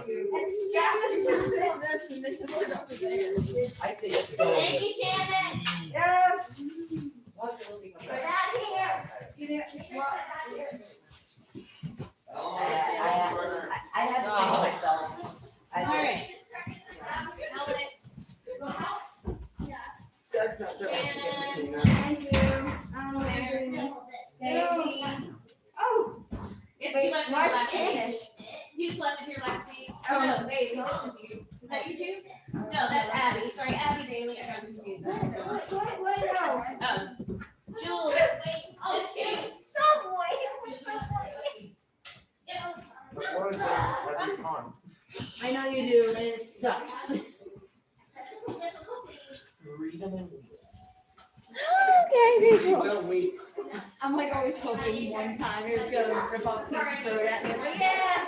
think it's so. Thank you, Shannon. Get out here. I had to think of myself. All right. That's not the. Thank you. Katie. Oh, If you left it Mark's last week. Spanish. You just left it here last week. Oh. Oh, no, baby, this is you. Is that you too? No, that's Abby. Sorry, Abby Bailey. I got confused. Jules. Oh, This you. I know you do, and it sucks. Okay, visual. I'm like always hoping one time you're just gonna rip off a piece of food at me. I'm like, yeah.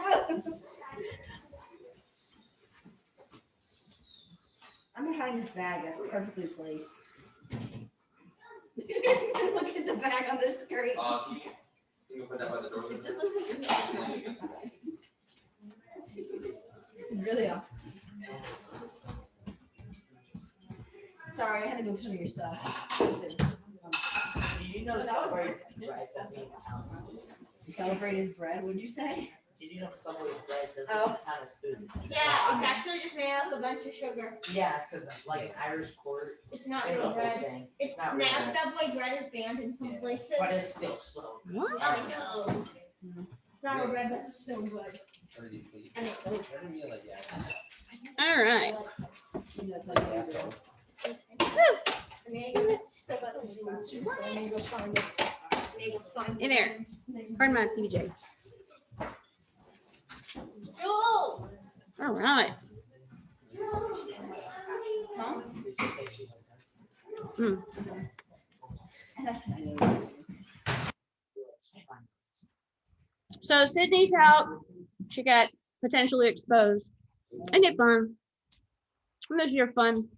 I'm behind this bag that's perfectly placed. Look at the bag on the screen. You can put that by the door. It just looks like really off. Sorry, I had to move some of your stuff. Did you know celebrated bread doesn't even count? Celebrated bread, would you say? Did you know celebrated bread doesn't Oh. even count as food? Yeah, it's actually just made out of a bunch of sugar. Yeah, because like an Irish court, It's not they have real a whole bread. thing. It's not now real bread. Subway bread is banned in some places. But it's still so good. What? I know. It's not real bread, but it's so good. And it's so All right. Hey there. Pardon my PJ. Jules! All right. Huh? Hmm. So Sydney's out. She got potentially exposed. Isn't it fun? This year fun.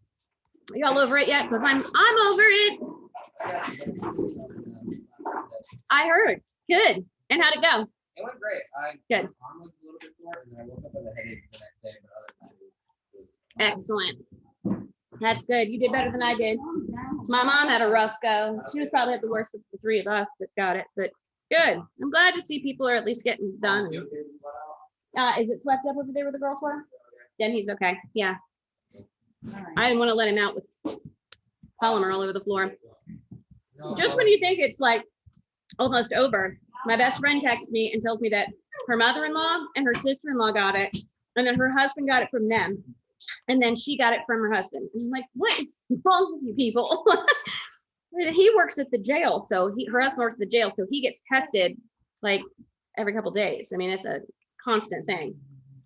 Y'all over it yet? Because I'm over it. I heard. Good. And how'd it go? It went great. Good. My arm was a little bit sore, and then I woke up with a headache the next day, but other than that, it was Excellent. That's good. You did better than I did. My mom had a rough go. She was probably the worst of the three of us that got it, but good. I'm glad to see people are at least getting done. Is it swept up over there where the girls were? Then he's okay. Yeah. I didn't want to let him out with polymer all over the floor. Just when you think it's like almost over, my best friend texts me and tells me that her mother-in-law and her sister-in-law got it, and then her husband got it from them, and then she got it from her husband. And I'm like, what is wrong with you people? He works at the jail, so her husband works at the jail, so he gets tested like every couple days. I mean, it's a constant thing.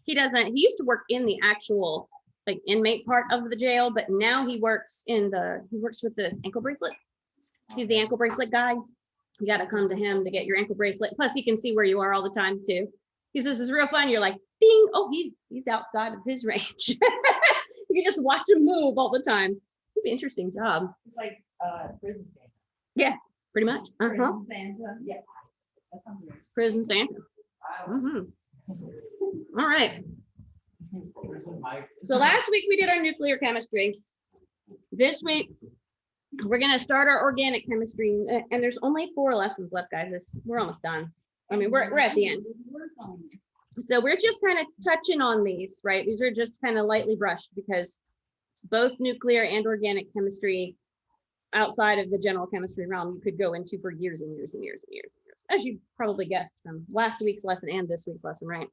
He used to work in the actual like inmate part of the jail, but now he works with the ankle bracelets. He's the ankle bracelet guy. You got to come to him to get your ankle bracelet. Plus he can see where you are all the time too. He says it's real fun. You're like, ding, oh, he's outside of his range. You can just watch him move all the time. It'd be an interesting job. It's like prison Santa. Yeah, pretty much. Prison Santa. Yeah. That sounds weird. Prison Santa. Mhm. All right. So last week we did our nuclear chemistry. This week we're going to start our organic chemistry, and there's only 4 lessons left, guys. We're almost done. I mean, we're at the end. So we're just kind of touching on these, right? These are just kind of lightly brushed because both nuclear and organic chemistry outside of the general chemistry realm, you could go into for years and years and years and years and years, as you probably guessed from last week's lesson and this week's lesson, right?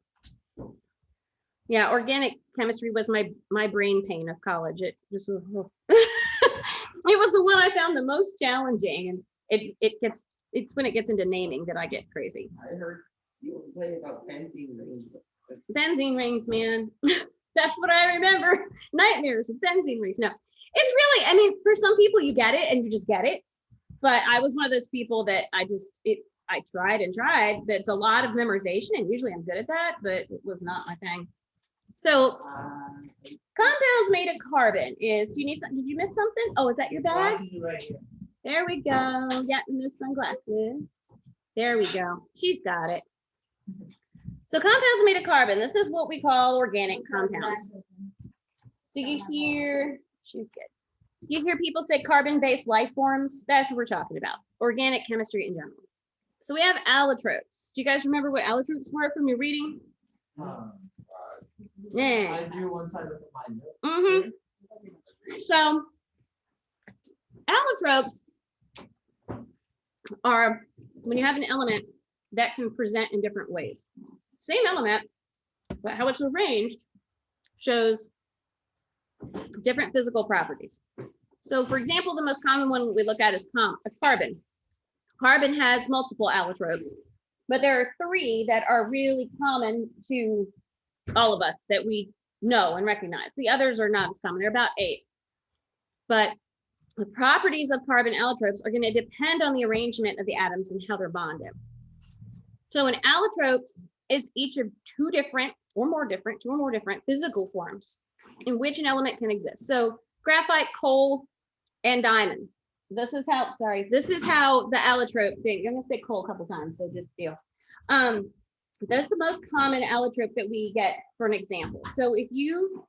Yeah, organic chemistry was my brain pain of college. It just was, it was the one I found the most challenging, and it's when it gets into naming that I get crazy. I heard you were playing about benzene rings. Benzene rings, man. That's what I remember. Nightmares with benzene rings. No, it's really, I mean, for some people you get it and you just get it. But I was one of those people that I tried and tried. That's a lot of memorization, and usually I'm good at that, but it was not my thing. So compounds made of carbon is, do you need something? Did you miss something? Oh, is that your bag? Right here. There we go. Getting the sunglasses. There we go. She's got it. So compounds made of carbon, this is what we call organic compounds. So you hear, she's good. You hear people say carbon-based life forms, that's what we're talking about, organic chemistry in general. So we have allotropes. Do you guys remember what allotropes were from your reading? Yeah. I drew one side of my note. Mm-hmm. So allotropes are when you have an element that can present in different ways. Same element, but how it's arranged shows different physical properties. So for example, the most common one we look at is carbon. Carbon has multiple allotropes, but there are 3 that are really common to all of us that we know and recognize. The others are not as common, they're about 8. But the properties of carbon allotropes are going to depend on the arrangement of the atoms and how they're bonded. So an allotrope is each of 2 or more different physical forms in which an element can exist. So graphite, coal, and diamond. This is how the allotrope thing. I'm gonna say coal a couple times, so just deal. That's the most common allotrope that we get for an example. So if you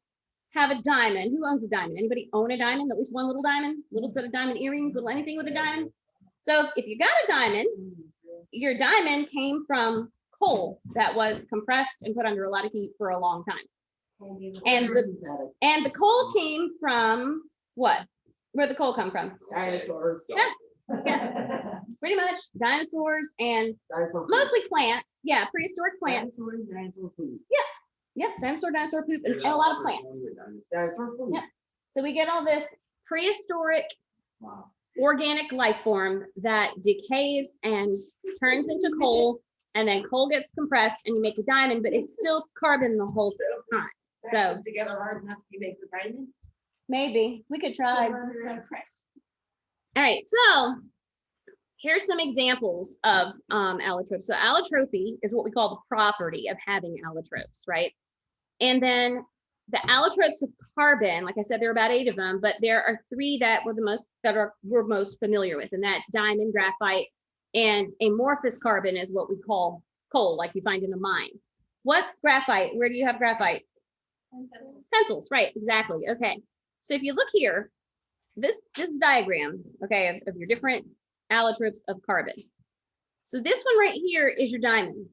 have a diamond, who owns a diamond? Anybody own a diamond? At least one little diamond, little set of diamond earrings, little anything with a diamond. So if you got a diamond, your diamond came from coal that was compressed and put under a lot of heat for a long time. And the coal came from what? Where'd the coal come from? Dinosaurs. Yeah, pretty much dinosaurs and mostly plants. Yeah, prehistoric plants. Dinosaur food. Yep, dinosaur poop, and a lot of plants. Dinosaur food. Yeah. So we get all this prehistoric Wow. organic life form that decays and turns into coal, and then coal gets compressed and you make a diamond, but it's still carbon the whole time. So together hard enough to make the diamond. maybe we could try. All right, so here's some examples of allotropes. So allotropy is what we call the property of having allotropes, right? And then the allotropes of carbon, like I said, there are about 8 of them, but there are 3 that we're most familiar with, and that's diamond, graphite, and amorphous carbon is what we call coal, like you find in a mine. What's graphite? Where do you have graphite? Pencils, right, exactly. Okay, so if you look here, this diagram, okay, of your different allotropes of carbon. So this one right here is your diamond.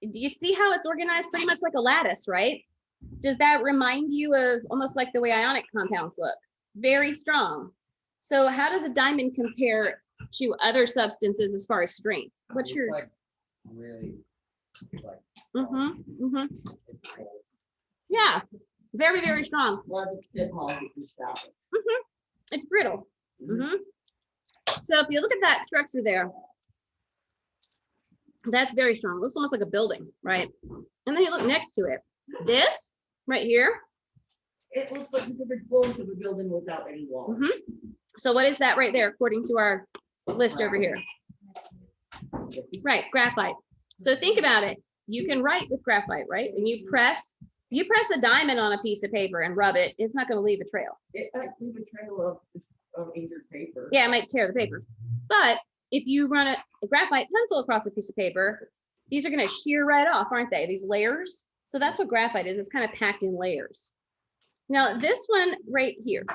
Do you see how it's organized pretty much like a lattice, right? Does that remind you of almost like the way ionic compounds look? Very strong. So how does a diamond compare to other substances as far as strength? What's your Like really like it's yeah, very, very strong. It's brittle. So if you look at that structure there, that's very strong. It looks almost like a building, right? And then you look next to it. This right here. It looks like the different floors of a building without any walls. So what is that right there, according to our list over here? Right, graphite. So think about it. You can write with graphite, right? And you press a diamond on a piece of paper and rub it, it's not going to leave a trail. It might leave a trail of injured paper. Yeah, it might tear the paper. But if you run a graphite pencil across a piece of paper, these are going to shear right off, aren't they? These layers. So that's what graphite is. It's kind of packed in layers. Now this one right here,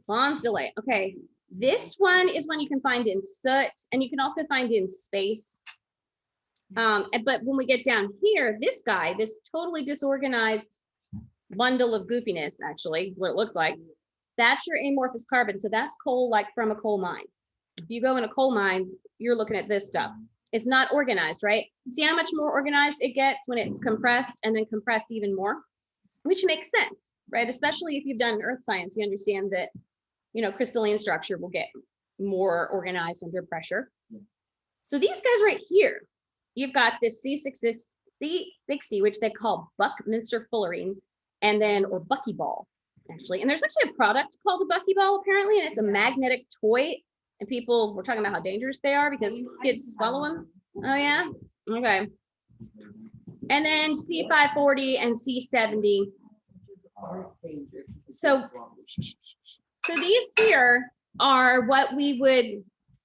Lonsdale. Okay, this one is one you can find in soot, and you can also find in space. But when we get down here, this guy, this totally disorganized bundle of goofiness, actually, what it looks like, that's your amorphous carbon. So that's coal, like from a coal mine. If you go in a coal mine, you're looking at this stuff. It's not organized, right? See how much more organized it gets when it's compressed and then compressed even more, which makes sense, right? Especially if you've done earth science, you understand that, crystalline structure will get more organized under pressure. So these guys right here, you've got this C60, which they call Buckminster fullerene, or buckyball, actually. And there's actually a product called a buckyball, apparently, and it's a magnetic toy. And people were talking about how dangerous they are because kids swallow them. Oh yeah, okay. And then C540 and C70. So these here are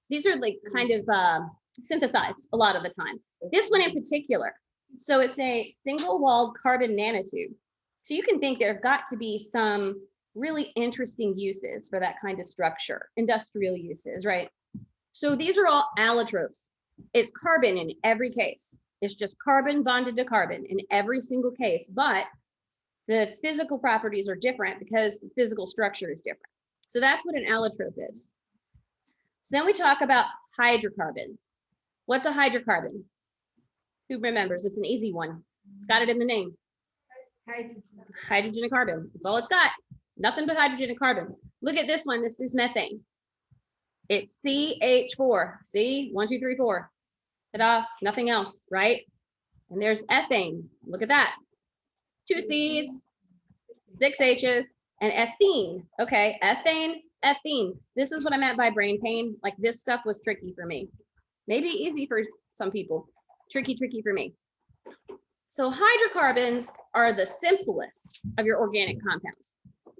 these are like kind of synthesized a lot of the time. This one in particular, So it's a single-walled carbon nanotube. So you can think there have got to be some really interesting uses for that kind of structure, industrial uses, right? So these are all allotropes. It's carbon in every case. It's just carbon bonded to carbon in every single case, but the physical properties are different because the physical structure is different. So that's what an allotrope is. So then we talk about hydrocarbons. What's a hydrocarbon? Who remembers? It's an easy one. It's got it in the name. Hydrogen and carbon. That's all it's got. Nothing but hydrogen and carbon. Look at this one. This is methane. It's CH4. See, 1, 2, 3, 4. Ta-da, nothing else, right? And there's ethane. Look at that. 2 C's, 6 H's, and ethene. Okay, ethene. This is what I meant by brain pain. Like this stuff was tricky for me. Maybe easy for some people. Tricky for me. So hydrocarbons are the simplest of your organic compounds.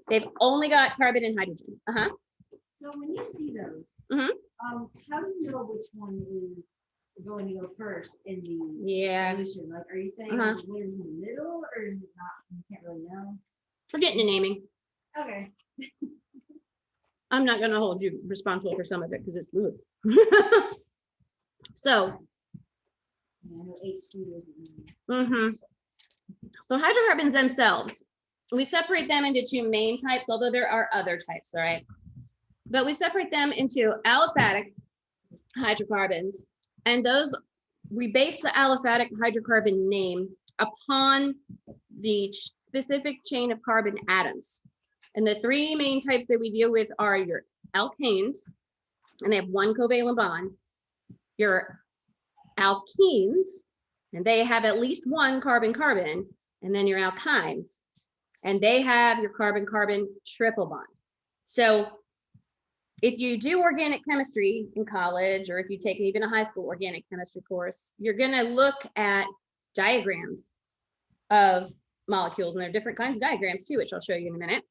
They've only got carbon and hydrogen. So when you see those, Mhm. How do you know which one is going to go first in the Yeah, solution? Like, are you saying Uh-huh. the winner's in the middle, or is it not? You can't really know. we're getting to naming. Okay. I'm not going to hold you responsible for some of it because it's fluid. So, Yeah, I know HC is. so hydrocarbons themselves, we separate them into 2 main types, although there are other types, all right? But we separate them into aliphatic hydrocarbons, and those, we base the aliphatic hydrocarbon name upon the specific chain of carbon atoms. And the 3 main types that we deal with are your alkanes, and they have 1 covalent bond, your alkenes, and they have at least 1 carbon-carbon, and then your alkynes, and they have your carbon-carbon triple bond. So if you do organic chemistry in college, or if you take even a high school organic chemistry course, you're going to look at diagrams of molecules, and there are different kinds of diagrams too, which I'll show you in a minute.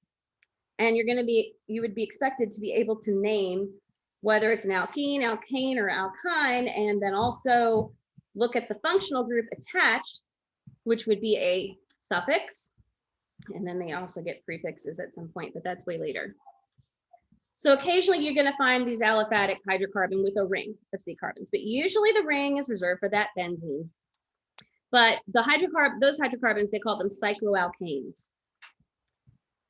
And you would be expected to be able to name whether it's an alkene, alkane, or alkyne, and then also look at the functional group attached, which would be a suffix. And then they also get prefixes at some point, but that's way later. So occasionally you're going to find these aliphatic hydrocarbon with a ring of C carbons, but usually the ring is reserved for that benzene. But those hydrocarbons, they call them cycloalkanes.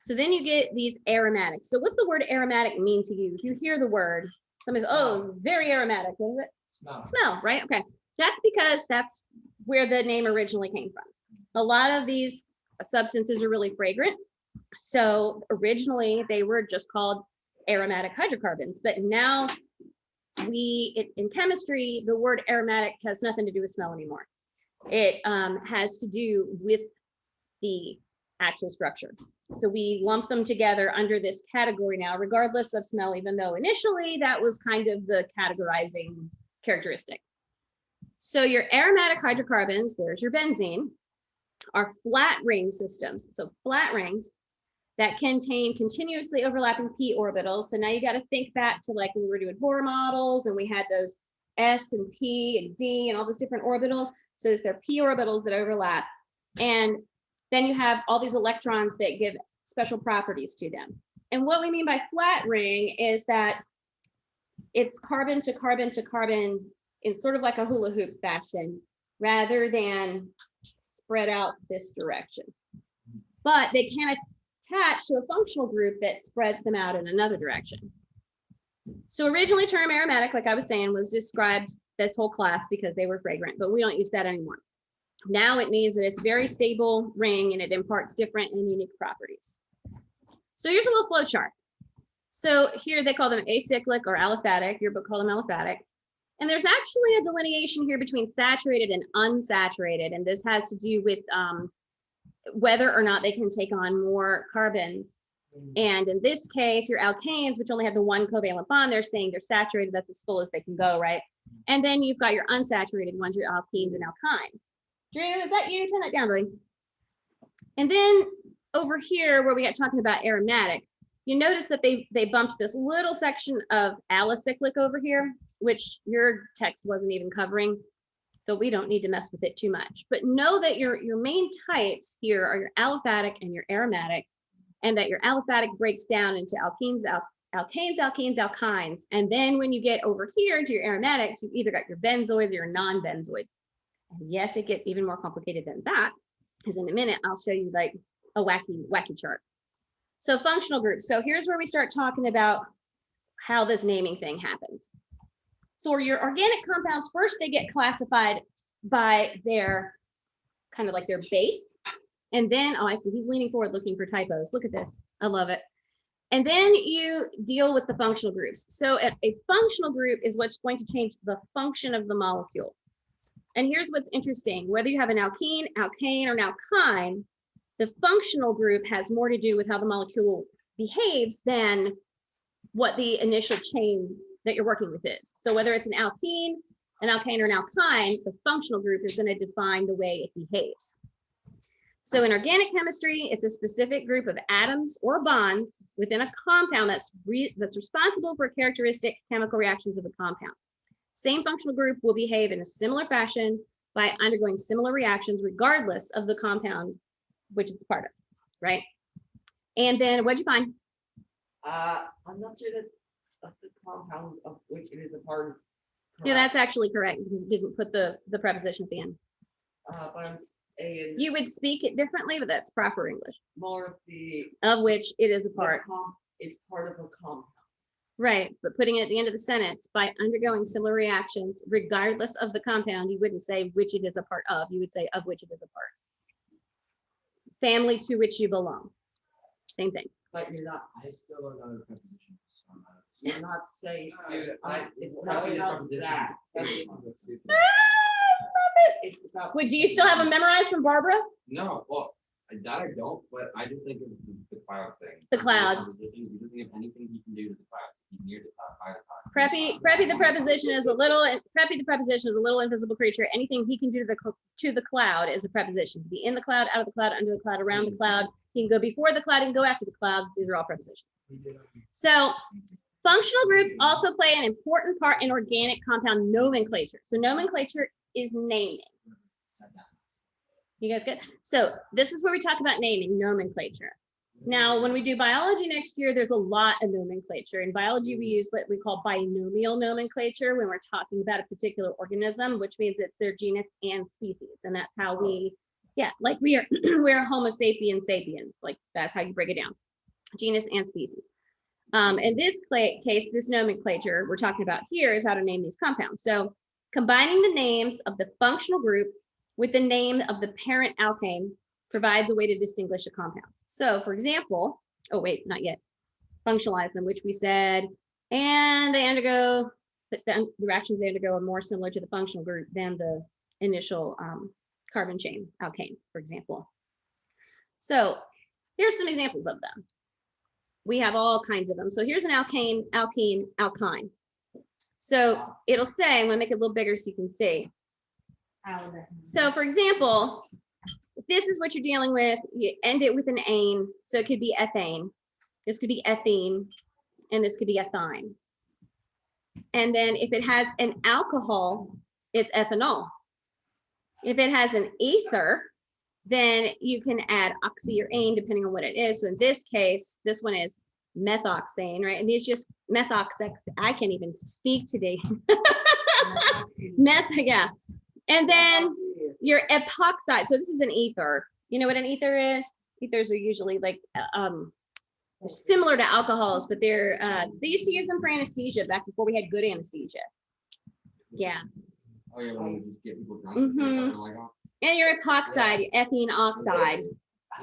So then you get these aromatics. So what's the word aromatic mean to you? If you hear the word, somebody's, oh, very aromatic. What is it? Smell, right? Okay. That's because that's where the name originally came from. A lot of these substances are really fragrant. So originally they were just called aromatic hydrocarbons, but now in chemistry, the word aromatic has nothing to do with smell anymore. It has to do with the actual structure. So we lump them together under this category now, regardless of smell, even though initially that was kind of the categorizing characteristic. So your aromatic hydrocarbons, there's your benzene, are flat ring systems. So flat rings that contain continuously overlapping p orbitals. So now you got to think back to like when we were doing Bohr models and we had those s and p and d and all those different orbitals. So there's their p orbitals that overlap. And then you have all these electrons that give special properties to them. And what we mean by flat ring is that it's carbon to carbon to carbon in sort of like a hula hoop fashion, rather than spread out this direction. But they can attach to a functional group that spreads them out in another direction. So originally term aromatic, like I was saying, was described this whole class because they were fragrant, but we don't use that anymore. Now it means that it's very stable ring and it imparts different and unique properties. So here's a little flow chart. So here they call them acyclic or aliphatic. Your book called them aliphatic. And there's actually a delineation here between saturated and unsaturated. And this has to do with whether or not they can take on more carbons. And in this case, your alkanes, which only have the 1 covalent bond, they're saying they're saturated. That's as full as they can go, right? And then you've got your unsaturated ones, your alkenes and alkynes. Drew, is that you? Turn that down, buddy. And then over here, where we got talking about aromatic, you notice that they bumped this little section of alicyclic over here, which your text wasn't even covering. So we don't need to mess with it too much. But know that your main types here are your aliphatic and your aromatic, and that your aliphatic breaks down into alkenes, alkanes, alkenes, alkynes. And then when you get over here to your aromatics, you've either got your benzoids or your non-benzoids. And yes, it gets even more complicated than that, because in a minute, I'll show you like a wacky chart. So functional groups. So here's where we start talking about how this naming thing happens. So your organic compounds, first they get classified by their kind of like their base. And then, oh, I see he's leaning forward looking for typos. Look at this. I love it. And then you deal with the functional groups. So a functional group is what's going to change the function of the molecule. And here's what's interesting. Whether you have an alkene, alkane, or an alkyne, the functional group has more to do with how the molecule behaves than what the initial chain that you're working with is. So whether it's an alkene, an alkane, or an alkyne, the functional group is going to define the way it behaves. So in organic chemistry, it's a specific group of atoms or bonds within a compound that's responsible for characteristic chemical reactions of the compound. Same functional group will behave in a similar fashion by undergoing similar reactions regardless of the compound which it's a part of, right? And then what'd you find? I'm not sure that the compound of which it is a part is Yeah, correct. that's actually correct because it didn't put the preposition at the end. But I'm saying You would speak it differently, but that's proper English, more of the of which it is a part. it's part of a compound. Right, but putting it at the end of the sentence, by undergoing similar reactions, regardless of the compound, you wouldn't say which it is a part of, you would say of which it is a part. Family to which you belong. Same thing. But you're not. I still don't know the prepositions on that. You're not saying. Dude, It's not about that. It's about. Wait, do you still have them memorized from Barbara? No, well, that I don't, but I just think of the cloud thing. The cloud. He doesn't have anything he can do to the cloud. He's near the cloud, by the cloud. Preppy the preposition is a little, Preppy the preposition is a little invisible creature. Anything he can do to the cloud is a preposition. To be in the cloud, out of the cloud, under the cloud, around the cloud. He can go before the cloud and go after the cloud. These are all prepositions. So functional groups also play an important part in organic compound nomenclature. So nomenclature is naming. You guys get? So this is where we talk about naming, nomenclature. Now, when we do biology next year, there's a lot of nomenclature. In biology, we use what we call binomial nomenclature when we're talking about a particular organism, which means it's their genus and species. And that's how we, yeah, like we are, we're Homo sapiens sapiens. Like that's how you break it down, genus and species. In this case, this nomenclature we're talking about here is how to name these compounds. So combining the names of the functional group with the name of the parent alkane provides a way to distinguish the compounds. So for example, oh wait, not yet, functionalize them, which we said, and they undergo, the reactions they undergo are more similar to the functional group than the initial carbon chain alkane, for example. So here's some examples of them. We have all kinds of them. So here's an alkane, alkene, alkyne. So it'll say, I'm gonna make it a little bigger so you can see. So for example, if this is what you're dealing with, you end it with an ane, so it could be ethane, this could be ethene, and this could be ethyne. And then if it has an alcohol, it's ethanol. If it has an ether, then you can add oxy or ane depending on what it is. So in this case, this one is methoxane, right? And these just methoxex, I can't even speak today. Yeah. And then your epoxide. So this is an ether. You know what an ether is? Ethers are usually like they're similar to alcohols, but they're they used to use them for anesthesia back before we had good anesthesia. Yeah. Oh yeah, when you just get people drunk. Mhm. Like, oh, And your epoxide, your ethene oxide.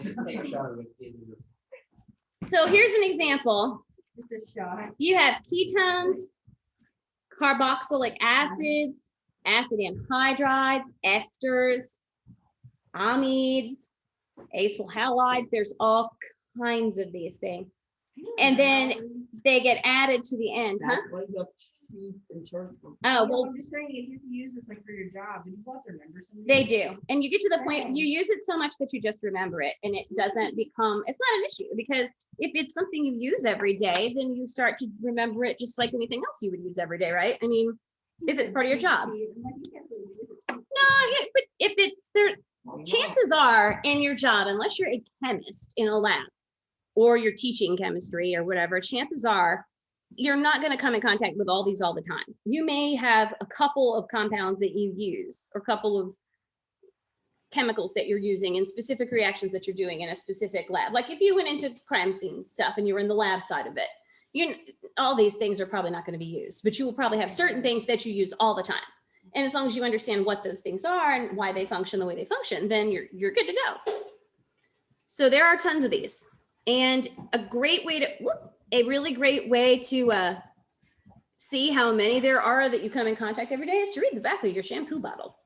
Take a shot of whiskey. So here's an example. It's a shot. You have ketones, carboxylic acids, acid anhydrides, esters, amides, acyl halides. There's all kinds of these things. And then they get added to the end, huh? That's why you have cheats in church. Oh, well, I'm just saying, if you use this like for your job, you want to remember something. they do. And you get to the point, you use it so much that you just remember it and it doesn't become, it's not an issue because if it's something you use every day, then you start to remember it just like anything else you would use every day, right? I mean, if it's part of your job. yeah, but if it's there, chances are in your job, unless you're a chemist in a lab or you're teaching chemistry or whatever, chances are you're not going to come in contact with all these all the time. You may have a couple of compounds that you use or a couple of chemicals that you're using in specific reactions that you're doing in a specific lab. Like if you went into crime scene stuff and you were in the lab side of it, all these things are probably not going to be used, but you will probably have certain things that you use all the time. And as long as you understand what those things are and why they function the way they function, then you're good to go. So there are tons of these. And a really great way to see how many there are that you come in contact every day is to read the back of your shampoo bottle.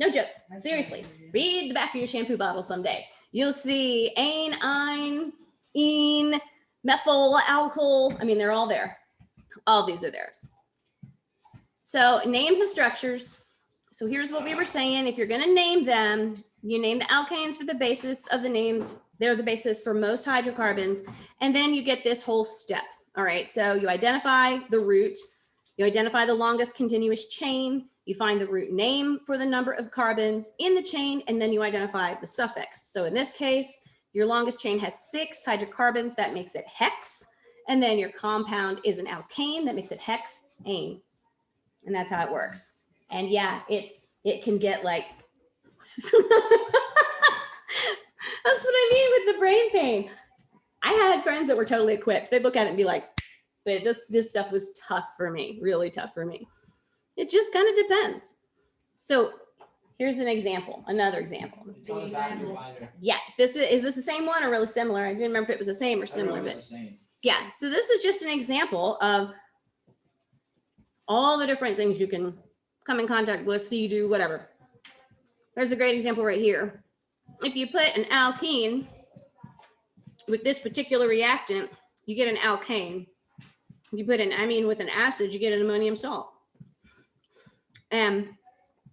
No joke, seriously, read the back of your shampoo bottle someday. You'll see ane, ene, methyl, alkyl. I mean, they're all there. All these are there. So names of structures. So here's what we were saying. If you're going to name them, you name the alkanes for the basis of the names. They're the basis for most hydrocarbons. And then you get this whole step. All right. So you identify the root. You identify the longest continuous chain. You find the root name for the number of carbons in the chain. And then you identify the suffix. So in this case, your longest chain has 6 hydrocarbons. That makes it hex. And then your compound is an alkane. That makes it hexane. And that's how it works. And yeah, it can get like, that's what I mean with the brain pain. I had friends that were totally equipped. They'd look at it and be like, but this stuff was tough for me, really tough for me. It just kind of depends. So here's an example, another example. It's on the back of your binder. Yeah, is this the same one or really similar? I didn't remember if it was the same or similar, but yeah. So this is just an example of all the different things you can come in contact with, so you do whatever. There's a great example right here. If you put an alkene with this particular reactant, you get an alkane. If you put an amine with an acid, you get an ammonium salt. And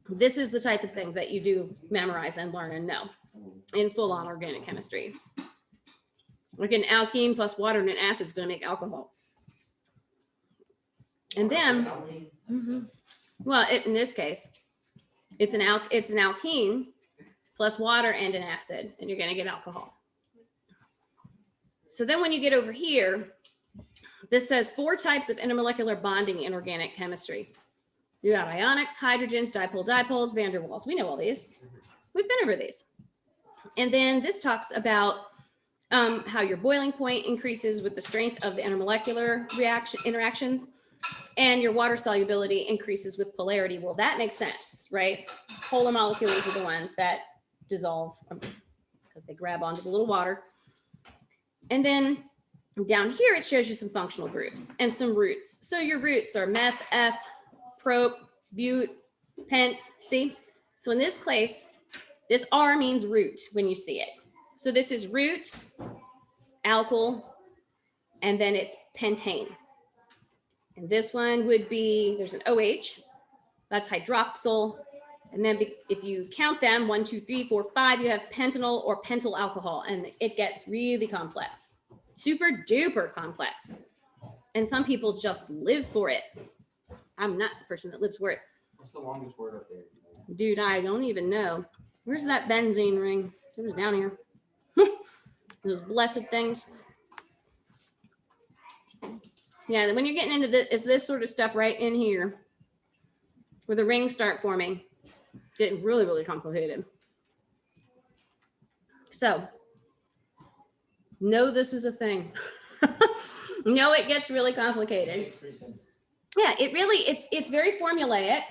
this is the type of thing that you do memorize and learn and know in full-on organic chemistry. Like an alkene plus water and an acid is going to make alcohol. And then, well, in this case, it's an alkene plus water and an acid, and you're going to get alcohol. So then when you get over here, this says 4 types of intermolecular bonding in organic chemistry. You got ionics, hydrogens, dipole-dipoles, van der Waals. We know all these. We've been over these. And then this talks about how your boiling point increases with the strength of the intermolecular interactions, and your water solubility increases with polarity. Well, that makes sense, right? Polar molecules are the ones that dissolve because they grab onto the little water. And then down here, it shows you some functional groups and some roots. So your roots are meth, F, prop, but, pent, see? So in this case, this R means root when you see it. So this is root, alkyl, and then it's pentane. And this one would be, there's an OH, that's hydroxyl. And then if you count them, 1, 2, 3, 4, 5, you have pentanol or pentyl alcohol, and it gets really complex, super duper complex. And some people just live for it. I'm not the person that lives for it. What's the longest word up there? Dude, I don't even know. Where's that benzene ring? It was down here. Those blessed things. Yeah, when you're getting into this, it's this sort of stuff right in here where the rings start forming. Getting really, really complicated. So, know this is a thing. No, it gets really complicated. Makes pretty sense. Yeah, it really, it's very formulaic,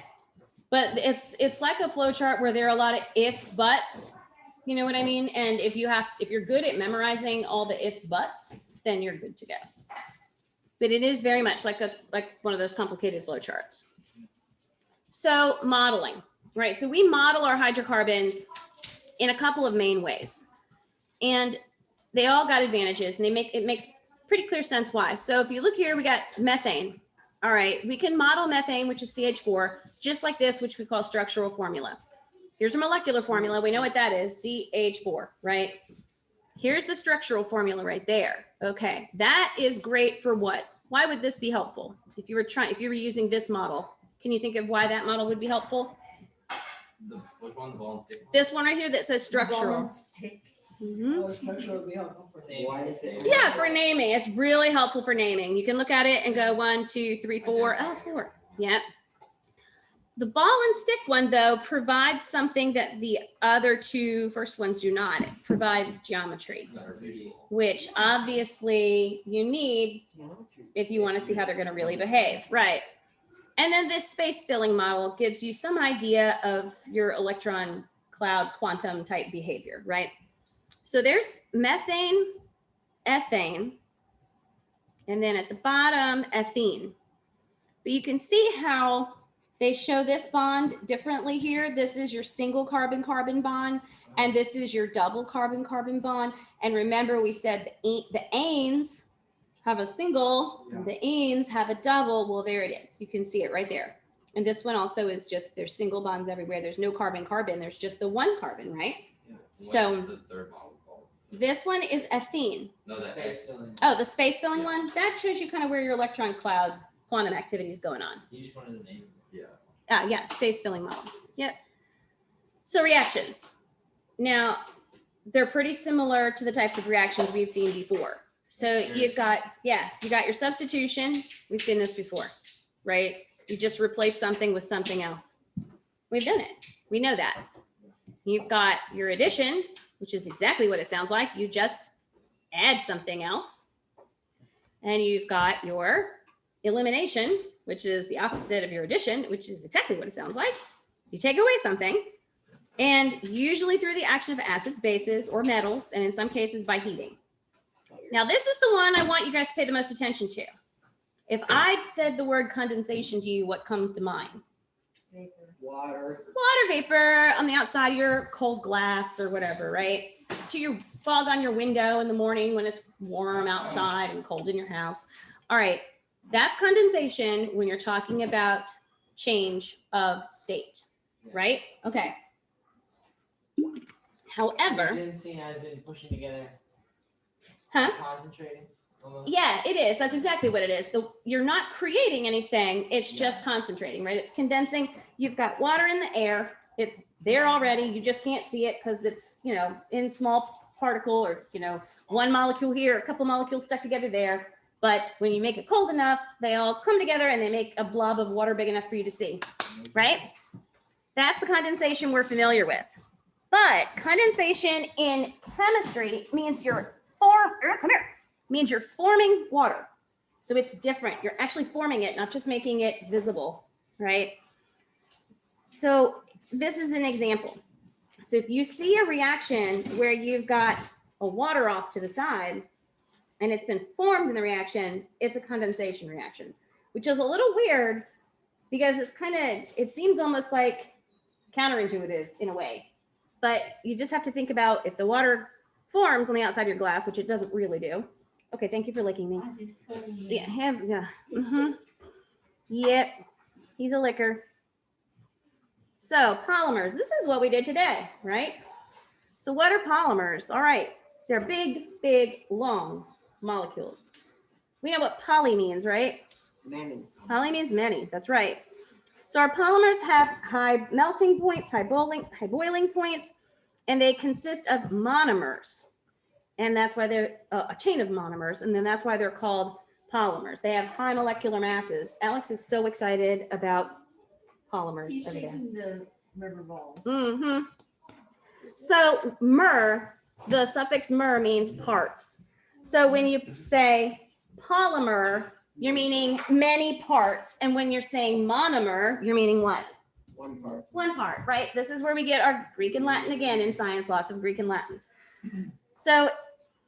but it's like a flow chart where there are a lot of if buts, you know what I mean? And if you're good at memorizing all the if buts, then you're good to go. But it is very much like one of those complicated flow charts. So modeling, right? So we model our hydrocarbons in a couple of main ways, and they all got advantages, and it makes pretty clear sense why. So if you look here, we got methane. All right, we can model methane, which is CH4, just like this, which we call structural formula. Here's a molecular formula. We know what that is, CH4, right? Here's the structural formula right there. Okay, that is great for what? Why would this be helpful? If you were using this model, can you think of why that model would be helpful? which one, the ball and stick? This one right here that says structural. Mhm. Oh, structural would be helpful for naming. Why is it? Yeah, for naming. It's really helpful for naming. You can look at it and go 1, 2, 3, 4. Oh, 4. Yep. The ball and stick one, though, provides something that the other two first ones do not. It provides geometry, Better visual. which obviously you need if you want to see how they're going to really behave. Right. And then this space filling model gives you some idea of your electron cloud quantum type behavior, right? So there's methane, ethane, and then at the bottom, ethene. But you can see how they show this bond differently here. This is your single carbon-carbon bond, and this is your double carbon-carbon bond. And remember, we said the anes have a single, the enes have a double. Well, there it is. You can see it right there. And this one also is just, there's single bonds everywhere. There's no carbon-carbon. There's just the one carbon, right? What's So- the third model called? This one is ethene. No, the Space filling. Oh, the space filling Yeah. one? That shows you kind of where your electron cloud quantum activity is going on. You just wanted to name. Yeah. Yeah, space filling model. Yep. So reactions. Now, they're pretty similar to the types of reactions we've seen before. So you've got, you got your substitution. We've seen this before, right? You just replace something with something else. We've done it. We know that. You've got your addition, which is exactly what it sounds like. You just add something else. And you've got your elimination, which is the opposite of your addition, which is exactly what it sounds like. You take away something, and usually through the action of acids, bases, or metals, and in some cases by heating. Now, this is the one I want you guys to pay the most attention to. If I said the word condensation to you, what comes to mind? Water. Water vapor on the outside of your cold glass or whatever, right? To your fog on your window in the morning when it's warm outside and cold in your house. All right, that's condensation when you're talking about change of state, right? Okay. However, Condensing as in pushing together, huh? concentrating. Almost. Yeah, it is. That's exactly what it is. You're not creating anything. It's just concentrating, right? It's condensing. You've got water in the air. It's there already. You just can't see it because it's, in small particle or, one molecule here, a couple molecules stuck together there. But when you make it cold enough, they all come together and they make a blob of water big enough for you to see, right? That's the condensation we're familiar with. But condensation in chemistry means you're forming water. So it's different. You're actually forming it, not just making it visible, right? So this is an example. So if you see a reaction where you've got a water off to the side and it's been formed in the reaction, it's a condensation reaction, which is a little weird because it seems almost like counterintuitive in a way. But you just have to think about if the water forms on the outside of your glass, which it doesn't really do. Okay, thank you for licking me. Yeah. Yep, he's a licker. So polymers, this is what we did today, right? So what are polymers? All right, they're big, long molecules. We know what poly means, right? Many. Poly means many, that's right. So our polymers have high melting points, high boiling points, and they consist of monomers. And that's why they're a chain of monomers. And then that's why they're called polymers. They have high molecular masses. Alex is so excited about polymers He's over there. shaking the river ball. Mm-hmm. So mer, the suffix mer means parts. So when you say polymer, you're meaning many parts. And when you're saying monomer, you're meaning what? One part. One part, right? This is where we get our Greek and Latin again in science, lots of Greek and Latin. So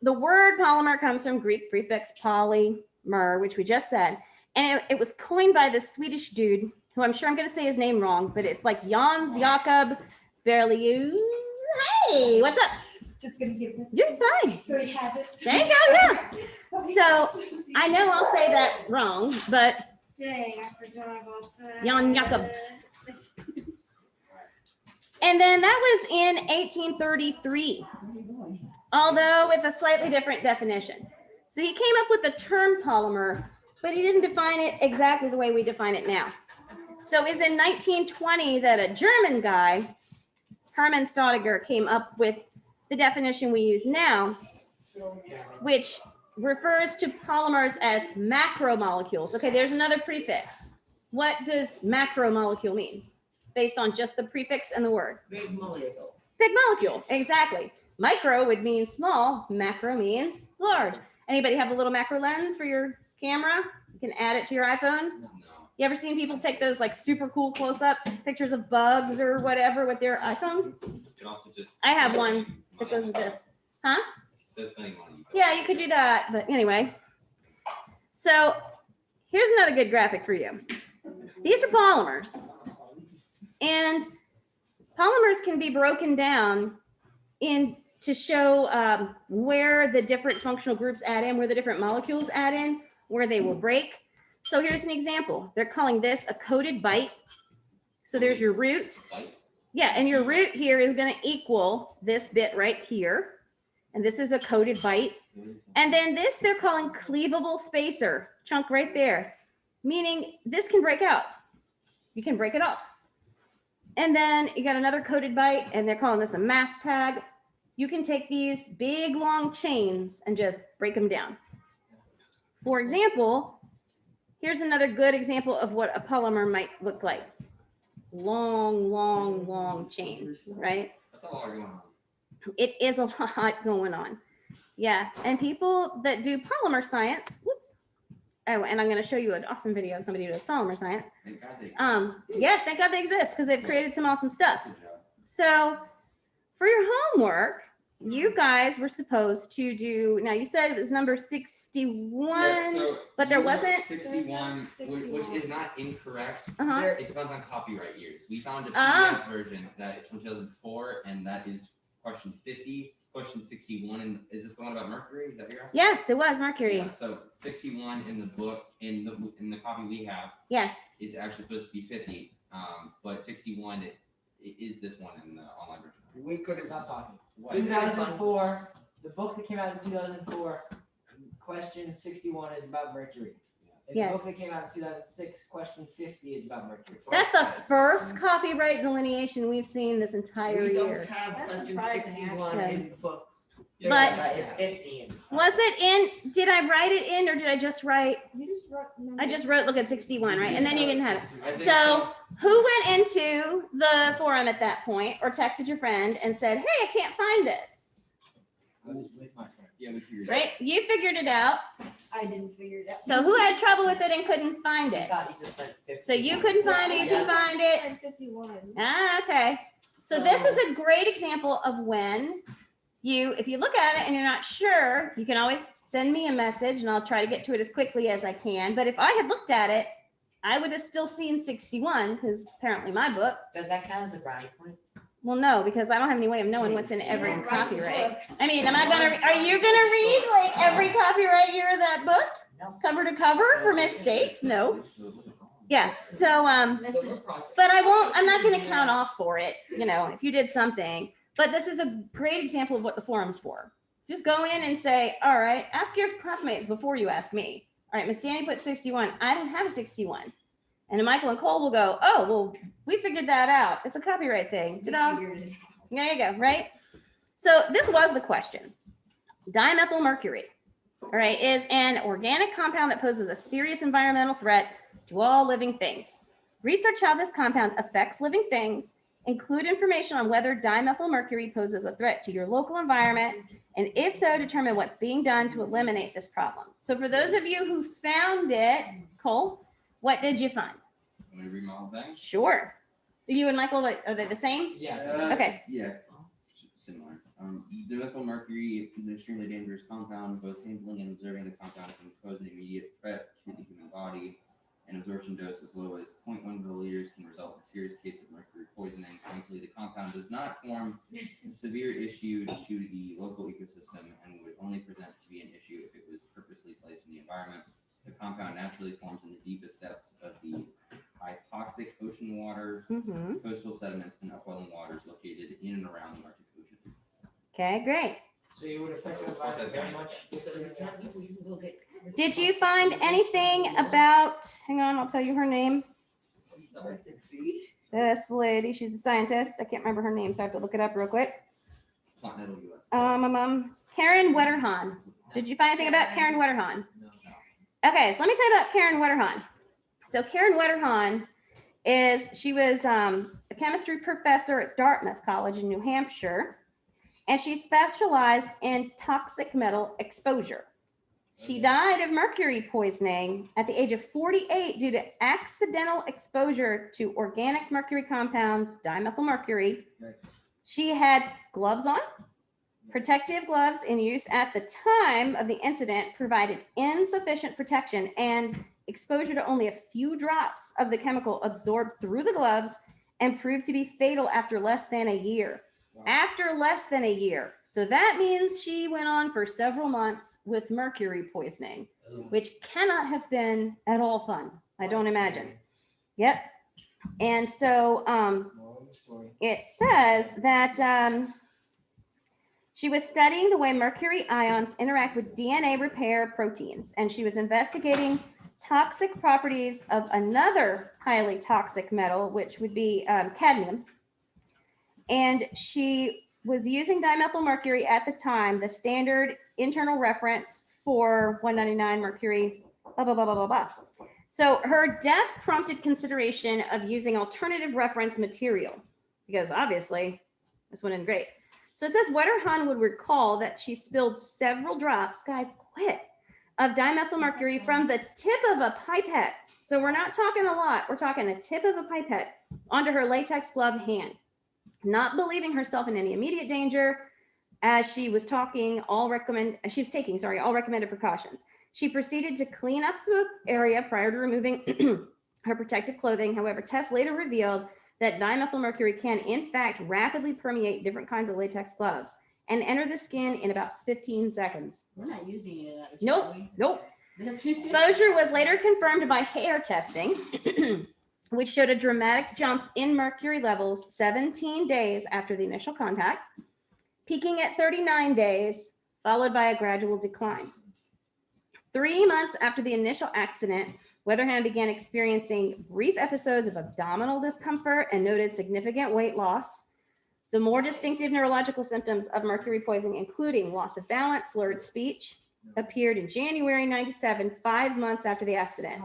the word polymer comes from Greek prefix polymer, which we just said. And it was coined by this Swedish dude, who I'm sure I'm going to say his name wrong, but it's like Jans Jakob Berlioz. Hey, what's up? Just gonna give this. You're fine. So he has it. There you go, yeah. So I know I'll say that wrong, but Dang, I forgot about that. Jan Jakob. And then that was in 1833, although with a slightly different definition. So he came up with the term polymer, but he didn't define it exactly the way we define it now. So it was in 1920 that a German guy Hermann Staudinger came up with the definition we use now, which refers to polymers as macromolecules. Okay, there's another prefix. What does macromolecule mean? Based on just the prefix and the word. Big molecule. Big molecule, exactly. Micro would mean small, macro means large. Anybody have a little macro lens for your camera? You can add it to your iPhone. No. You ever seen people take those like super cool close-up pictures of bugs or whatever with their iPhone? You can also just. I have one that goes with this. Huh? Says spending money. Yeah, you could do that, but anyway. So here's another good graphic for you. These are polymers. And polymers can be broken down in to show where the different functional groups add in, where the different molecules add in, where they will break. So here's an example. They're calling this a coated bite. So there's your root. Yeah, and your root here is going to equal this bit right here. And this is a coated bite. And then this they're calling cleavable spacer, chunk right there, meaning this can break out. You can break it off. And then you got another coated bite, and they're calling this a mass tag. You can take these big long chains and just break them down. For example, here's another good example of what a polymer might look like. Long, long, long chains, right? That's a lot going on. It is a lot going on. Yeah, and people that do polymer science, whoops. Oh, and I'm going to show you an awesome video of somebody who does polymer science. Thank God they. Yes, thank God they exist because they've created some awesome stuff. Good job. So for your homework, you guys were supposed to do, now you said it was number 61, Yeah, so but there you wrote wasn't- 61, which is not incorrect. uh-huh. It depends on copyright years. We found a Ah. PDF version that is from 2004, and that is question 50. Question 61, and is this the one about Mercury? Is that what you're asking? Yes, it was Mercury. Yeah, so 61 in the book, in the copy we have, Yes. is actually supposed to be 50. But 61 it is this one in the online version. We could have. Stop talking. What? 2004, the book that came out in 2004, question 61 is about Mercury. And Yes. the book that came out in 2006, question 50 is about Mercury. That's the first copyright delineation we've seen this entire We don't year. have That's question surprising, 61 actually. in the books. Yeah. But- That is 50. Was it in, did I write it in or did I just write, You just wrote. I just wrote, look at 61, right? And then you can have it. I think So who went into the forum at that point or texted your friend and said, hey, I can't find this, I was with my friend. Yeah, we figured. right? You figured it out. I didn't figure it out. So who had trouble with it and couldn't find I it? thought you just meant 50. So you couldn't find it, you could find it. 51. Ah, okay. So this is a great example of when you, if you look at it and you're not sure, you can always send me a message and I'll try to get to it as quickly as I can. But if I had looked at it, I would have still seen 61 because apparently my book, Does that count as a brownie point? well, no, because I don't have any way of knowing what's in every You don't write the copyright. book. I mean, am I gonna, are you gonna read like every copyright year of that book? No. Cover to cover for mistakes? No. Yeah, so, Silver project. but I'm not gonna count off for it, you know, if you did something. But this is a great example of what the forum's for. Just go in and say, all right, ask your classmates before you ask me. All right, Miss Danny put 61. I don't have a 61. And then Michael and Cole will go, oh, well, we figured that out. It's a copyright thing. We Ta-da. figured it out. There you go, right? So this was the question. Dimethyl mercury, all right, is an organic compound that poses a serious environmental threat to all living things. Research how this compound affects living things. Include information on whether dimethyl mercury poses a threat to your local environment, and if so, determine what's being done to eliminate this problem. So for those of you who found it, Cole, what did you find? Want me to read my whole thing? Sure. You and Michael, are they the same? Yeah. Okay. Yeah, similar. Dimethyl mercury is an extremely dangerous compound. Both handling and observing the compound can pose an immediate threat to the human body. An absorption dose as low as 0.1 milliliters can result in a serious case of mercury poisoning. Thankfully, the compound does not form a severe issue to the local ecosystem and would only present to be an issue if it was purposely placed in the environment. The compound naturally forms in the deepest depths of the hypoxic ocean water, Mm-hmm. coastal sediments, and upwelling waters located in and around the Arctic Ocean. Okay, great. So you would affect your environment very much. So it's not that we can go get. Did you find anything about, hang on, I'll tell you her name. Electric feed? this lady, she's a scientist. I can't remember her name, so I have to look it up real quick. Continental US. Karen Wetterhahn. Did you find anything about Karen Wetterhahn? No. Okay, so let me tell you about Karen Wetterhahn. So Karen Wetterhahn she was a chemistry professor at Dartmouth College in New Hampshire, and she specialized in toxic metal exposure. She died of mercury poisoning at the age of 48 due to accidental exposure to organic mercury compound dimethylmercury. Right. She had gloves on. Protective gloves in use at the time of the incident provided insufficient protection, and exposure to only a few drops of the chemical absorbed through the gloves and proved to be fatal after less than a year. After less than a year. So that means she went on for several months with mercury poisoning, which cannot have been at all fun. I don't imagine. Yep. And so Moral of the story. it says that she was studying the way mercury ions interact with DNA repair proteins, and she was investigating toxic properties of another highly toxic metal, which would be cadmium. And she was using dimethylmercury at the time, the standard internal reference for 199 mercury, blah, blah, blah, blah, blah, blah. So her death prompted consideration of using alternative reference material, because obviously this wouldn't be great. So it says Wetterhahn would recall that she spilled several drops, guys, quit, of dimethylmercury from the tip of a pipette. So we're not talking a lot. We're talking a tip of a pipette onto her latex gloved hand. Not believing herself in any immediate danger, as she was taking all recommended precautions. She proceeded to clean up the area prior to removing her protective clothing. However, tests later revealed that dimethylmercury can in fact rapidly permeate different kinds of latex gloves and enter the skin in about 15 seconds. We're not using any of that. Nope, are we? nope. That's- Exposure was later confirmed by hair testing, which showed a dramatic jump in mercury levels 17 days after the initial contact, peaking at 39 days, followed by a gradual decline. 3 months after the initial accident, Wetterhahn began experiencing brief episodes of abdominal discomfort and noted significant weight loss. The more distinctive neurological symptoms of mercury poisoning, including loss of balance, slurred speech, appeared in January 97, 5 months after the accident.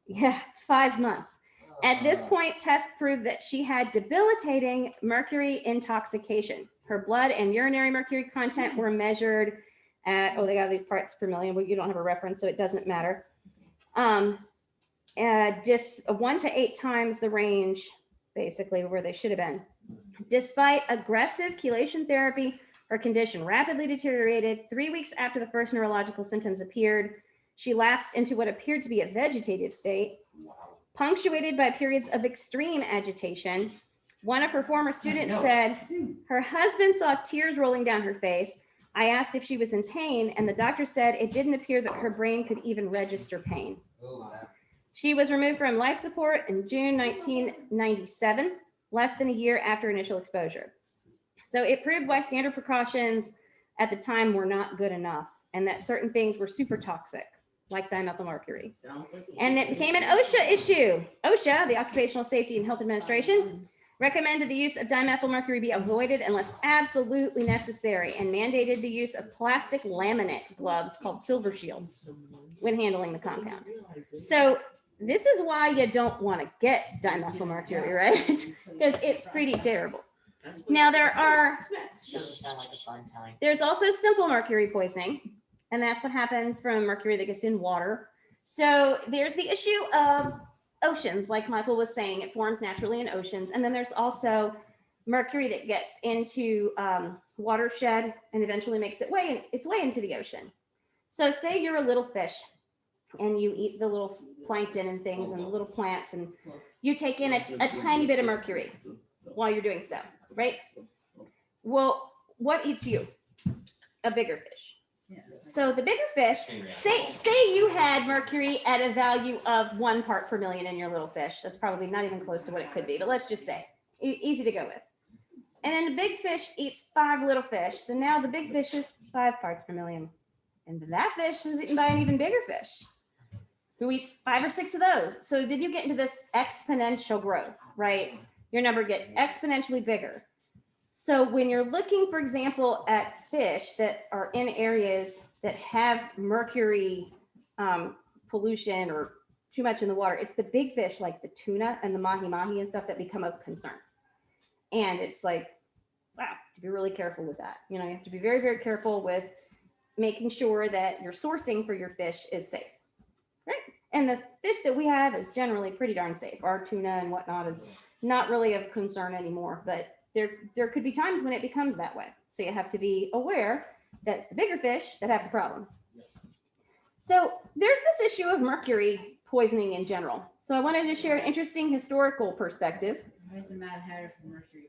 Yeah, 5 months. At this point, tests proved that she had debilitating mercury intoxication. Her blood and urinary mercury content were measured at, they got these parts per million, but you don't have a reference, so it doesn't matter. 1 to 8 times the range, basically, where they should have been. Despite aggressive chelation therapy, her condition rapidly deteriorated. 3 weeks after the first neurological symptoms appeared, she lapsed into what appeared to be a vegetative state, punctuated by periods of extreme agitation. One of her former students said, her husband saw tears rolling down her face. I asked if she was in pain, and the doctor said it didn't appear that her brain could even register pain. She was removed from life support in June 1997, less than a year after initial exposure. So it proved why standard precautions at the time were not good enough, and that certain things were super toxic, like dimethylmercury. And it became an OSHA issue. OSHA, the Occupational Safety and Health Administration, recommended the use of dimethylmercury be avoided unless absolutely necessary, and mandated the use of plastic laminate gloves called Silver Shield when handling the compound. So this is why you don't want to get dimethylmercury, right? Because it's pretty terrible. Now there's also simple mercury poisoning, and that's what happens from mercury that gets in water. So there's the issue of oceans, like Michael was saying, it forms naturally in oceans. And then there's also mercury that gets into watershed and eventually makes its way into the ocean. So say you're a little fish and you eat the little plankton and things and the little plants, and you take in a tiny bit of mercury while you're doing so, right? Well, what eats you? A bigger fish. So the bigger fish, say you had mercury at a value of 1 part per million in your little fish. That's probably not even close to what it could be, but let's just say, easy to go with. And then the big fish eats 5 little fish. So now the big fish is 5 parts per million. And that fish is eaten by an even bigger fish. who eats 5 or 6 of those. So then you get into this exponential growth, right? Your number gets exponentially bigger. So when you're looking, for example, at fish that are in areas that have mercury pollution or too much in the water, it's the big fish like the tuna and the mahi-mahi and stuff that become of concern. And it's like, wow, to be really careful with that. You know, you have to be very, very careful with making sure that your sourcing for your fish is safe, right? And the fish that we have is generally pretty darn safe. Our tuna and whatnot is not really of concern anymore, but there could be times when it becomes that way. So you have to be aware that it's the bigger fish that have the problems. So there's this issue of mercury poisoning in general. So I wanted to share an interesting historical perspective. Where's the Mad Hatter from Mercury?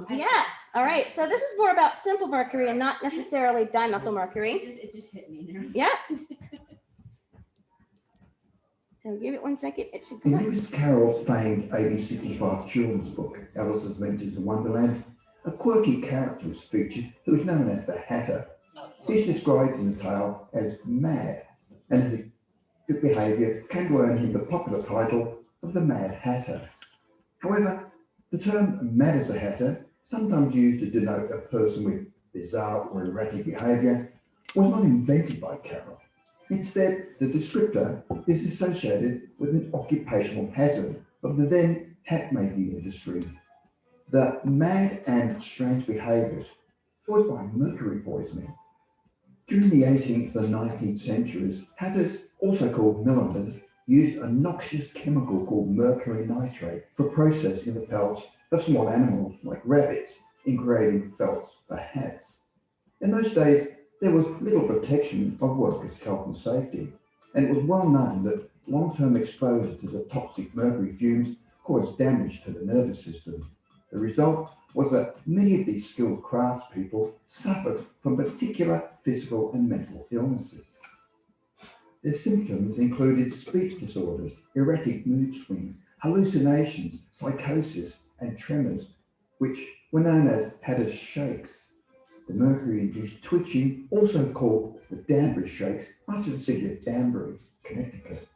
Yeah. All right. So this is more about simple mercury and not necessarily dimethyl mercury. It just hit me there. Yeah. So give it 1 second. It should come In up. Lewis Carroll's famed 1865 children's book, Alice's Adventures in Wonderland, a quirky character was featured who was known as the Hatter. He's described in the tale as mad, and his good behaviour came to earn him the popular title of the Mad Hatter. However, the term mad as a hatter, sometimes used to denote a person with bizarre or erratic behaviour, was not invented by Carroll. Instead, the descriptor is associated with an occupational hazard of the then hat-making industry. The mad and strange behaviours caused by mercury poisoning. During the 18th and 19th centuries, hatters, also called milliners, used a noxious chemical called mercury nitrate for processing the pelts of small animals like rabbits in creating felts for hats. In those days, there was little protection of workers' health and safety, and it was well known that long-term exposure to the toxic mercury fumes caused damage to the nervous system. The result was that many of these skilled craftspeople suffered from particular physical and mental illnesses. Their symptoms included speech disorders, erratic mood swings, hallucinations, psychosis, and tremors, which were known as Hatter's shakes. The mercury-induced twitching, also called the Danbury shakes, after the city of Danbury, Connecticut.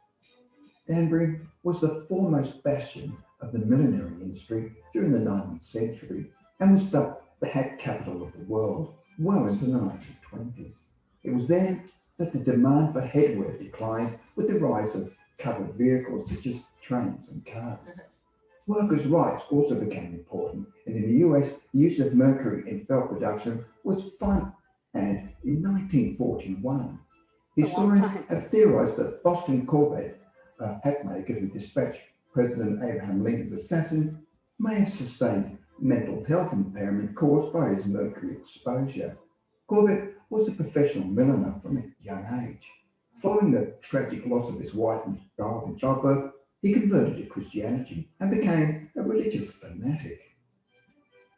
Danbury was the foremost bastion of the millinery industry during the 19th century and was dubbed the hat capital of the world well into the 1920s. It was then that the demand for headwear declined with the rise of covered vehicles such as trains and cars. Workers' rights also became important, and in the US, the use of mercury in felt production was fun. And in 1941, historians have theorized that Boston Corbett, a hat maker who dispatched President Abraham Lincoln's assassin, may have sustained mental health impairment caused by his mercury exposure. Corbett was a professional milliner from a young age. Following the tragic loss of his wife and child in childbirth, he converted to Christianity and became a religious fanatic.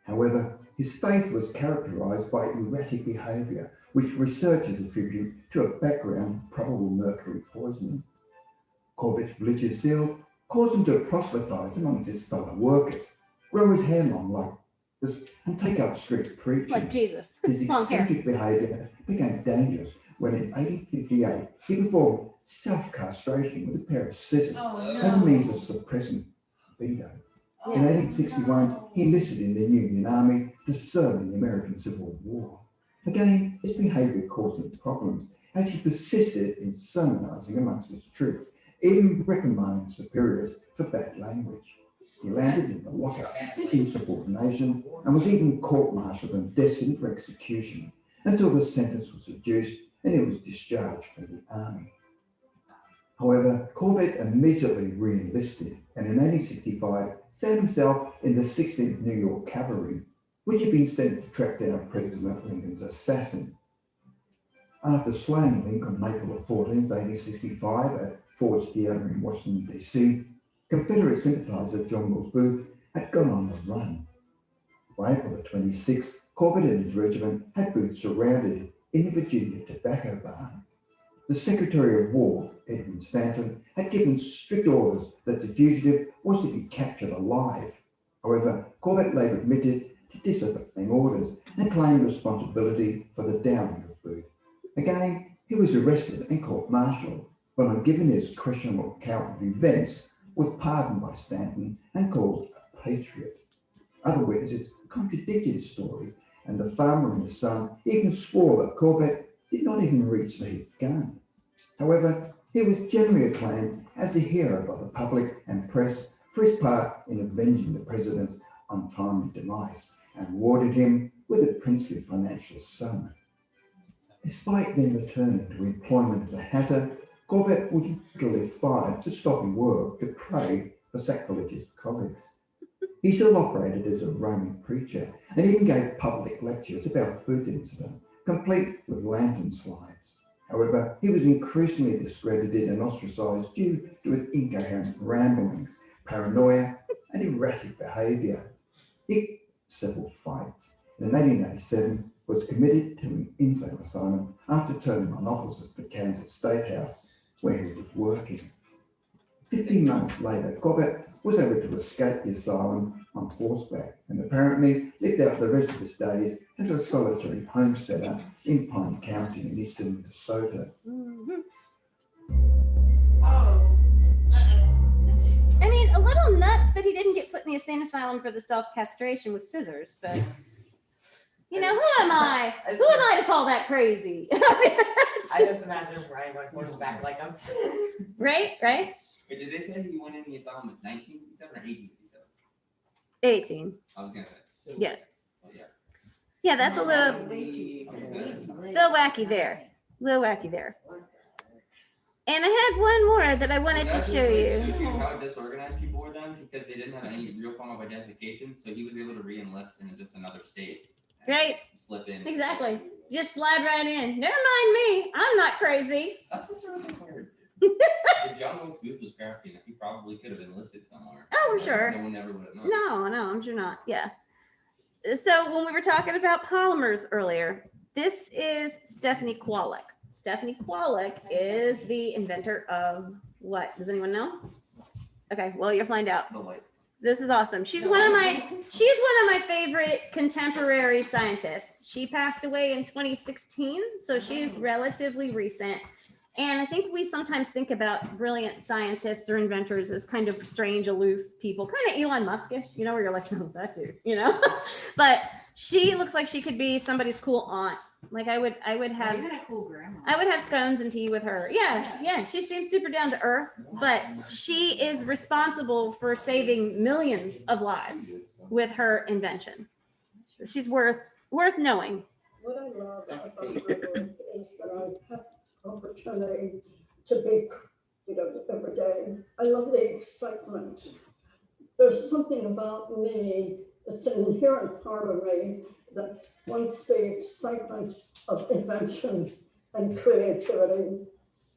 However, his faith was characterized by erratic behavior, which researchers attribute to a background of probable mercury poisoning. Corbett's religious zeal caused him to proselytize amongst his fellow workers, grow his hair long like this, and take up strict preaching. Like Jesus. His Long hair. eccentric behaviour became dangerous when in 1858 he performed self-castration with a pair of scissors as a means of suppressing libido. In 1861, he enlisted in the Union Army to serve in the American Civil War. Again, his behaviour caused him problems as he persisted in sermonising amongst his troops, even reprimanding superiors for bad language. He landed in the lockup in insubordination and was even court-martialed and destined for execution until the sentence was reduced and he was discharged from the army. However, Corbett immediately re-enlisted and in 1865 found himself in the 16th New York Cavalry, which had been sent to track down President Lincoln's assassin. After slaying Lincoln on April 14, 1865 at Ford's Theatre in Washington, D.C., Confederate sympathiser John Wilkes Booth had gone on the run. By April 26, Corbett and his regiment had Booth surrounded in the Virginia tobacco barn. The Secretary of War, Edwin Stanton, had given strict orders that the fugitive was to be captured alive. However, Corbett later admitted to disobeying orders and claimed responsibility for the downing of Booth. Again, He was arrested and court-martialed, but on giving his questionable account of events, was pardoned by Stanton and called a patriot. Other witnesses contradicted his story, and the farmer and his son even swore that Corbett did not even reach for his gun. However, he was generally acclaimed as a hero by the public and press for his part in avenging the president's untimely demise, and rewarded him with a princely financial sum. Despite then returning to employment as a hatter, Corbett was regularly fired for stopping work to pray for sacrilegious colleagues. He still operated as a Roman preacher and even gave public lectures about the Booth incident, complete with lantern slides. However, he was increasingly discredited and ostracized due to his incoherent ramblings, paranoia, and erratic behavior. He several fights. In 1887, was committed to an insane asylum after turning on officers at the Kansas State House, where he was working. 15 months later, Corbett was able to escape the asylum on horseback and apparently lived out the rest of his days as a solitary homesteader in Pine County in eastern Minnesota. I mean, a little nuts that he didn't get put in the insane asylum for the self-castration with scissors, but you know, who am I? Who am I to call that crazy? I just imagine him riding on horseback like I'm. Right? Wait, did they say he went in the asylum in 1957 or 1857? 18. I was gonna say. Yeah. Oh, yeah. Yeah, that's a little Okay. wacky there. Little wacky there. And I had one more that I wanted to That's show just, you. like, shows how disorganized people were then because they didn't have any real form of identification. So he was able to re-enlist in just another state. and Right. Slip in. Exactly. Just slide right in. Never mind me. I'm not crazy. That's the sort of thing weird. If John Wilkes Booth was crafty enough, he probably could have enlisted somewhere. Oh, I'm sure. No one ever would have known. No, I'm sure not. Yeah. So when we were talking about polymers earlier, this is Stephanie Kwolek. Stephanie Kwolek is the inventor of what? Does anyone know? Okay, well, you'll find out. The light. This is awesome. She's one of my favorite contemporary scientists. She passed away in 2016, so she's relatively recent. And I think we sometimes think about brilliant scientists or inventors as kind of strange, aloof people, kind of Elon Muskish, you know, where you're like, oh, that dude, you know. But she looks like she could be somebody's cool aunt. Like I would have. Even a cool grandma. I would have scones and tea with her. Yeah. She seems super down to earth, but she is responsible for saving millions of lives with her invention. She's worth knowing. What I love about my work is that I have opportunity to be, every day. I love the excitement. There's something about me, it's an inherent part of me that wants the excitement of invention and creativity.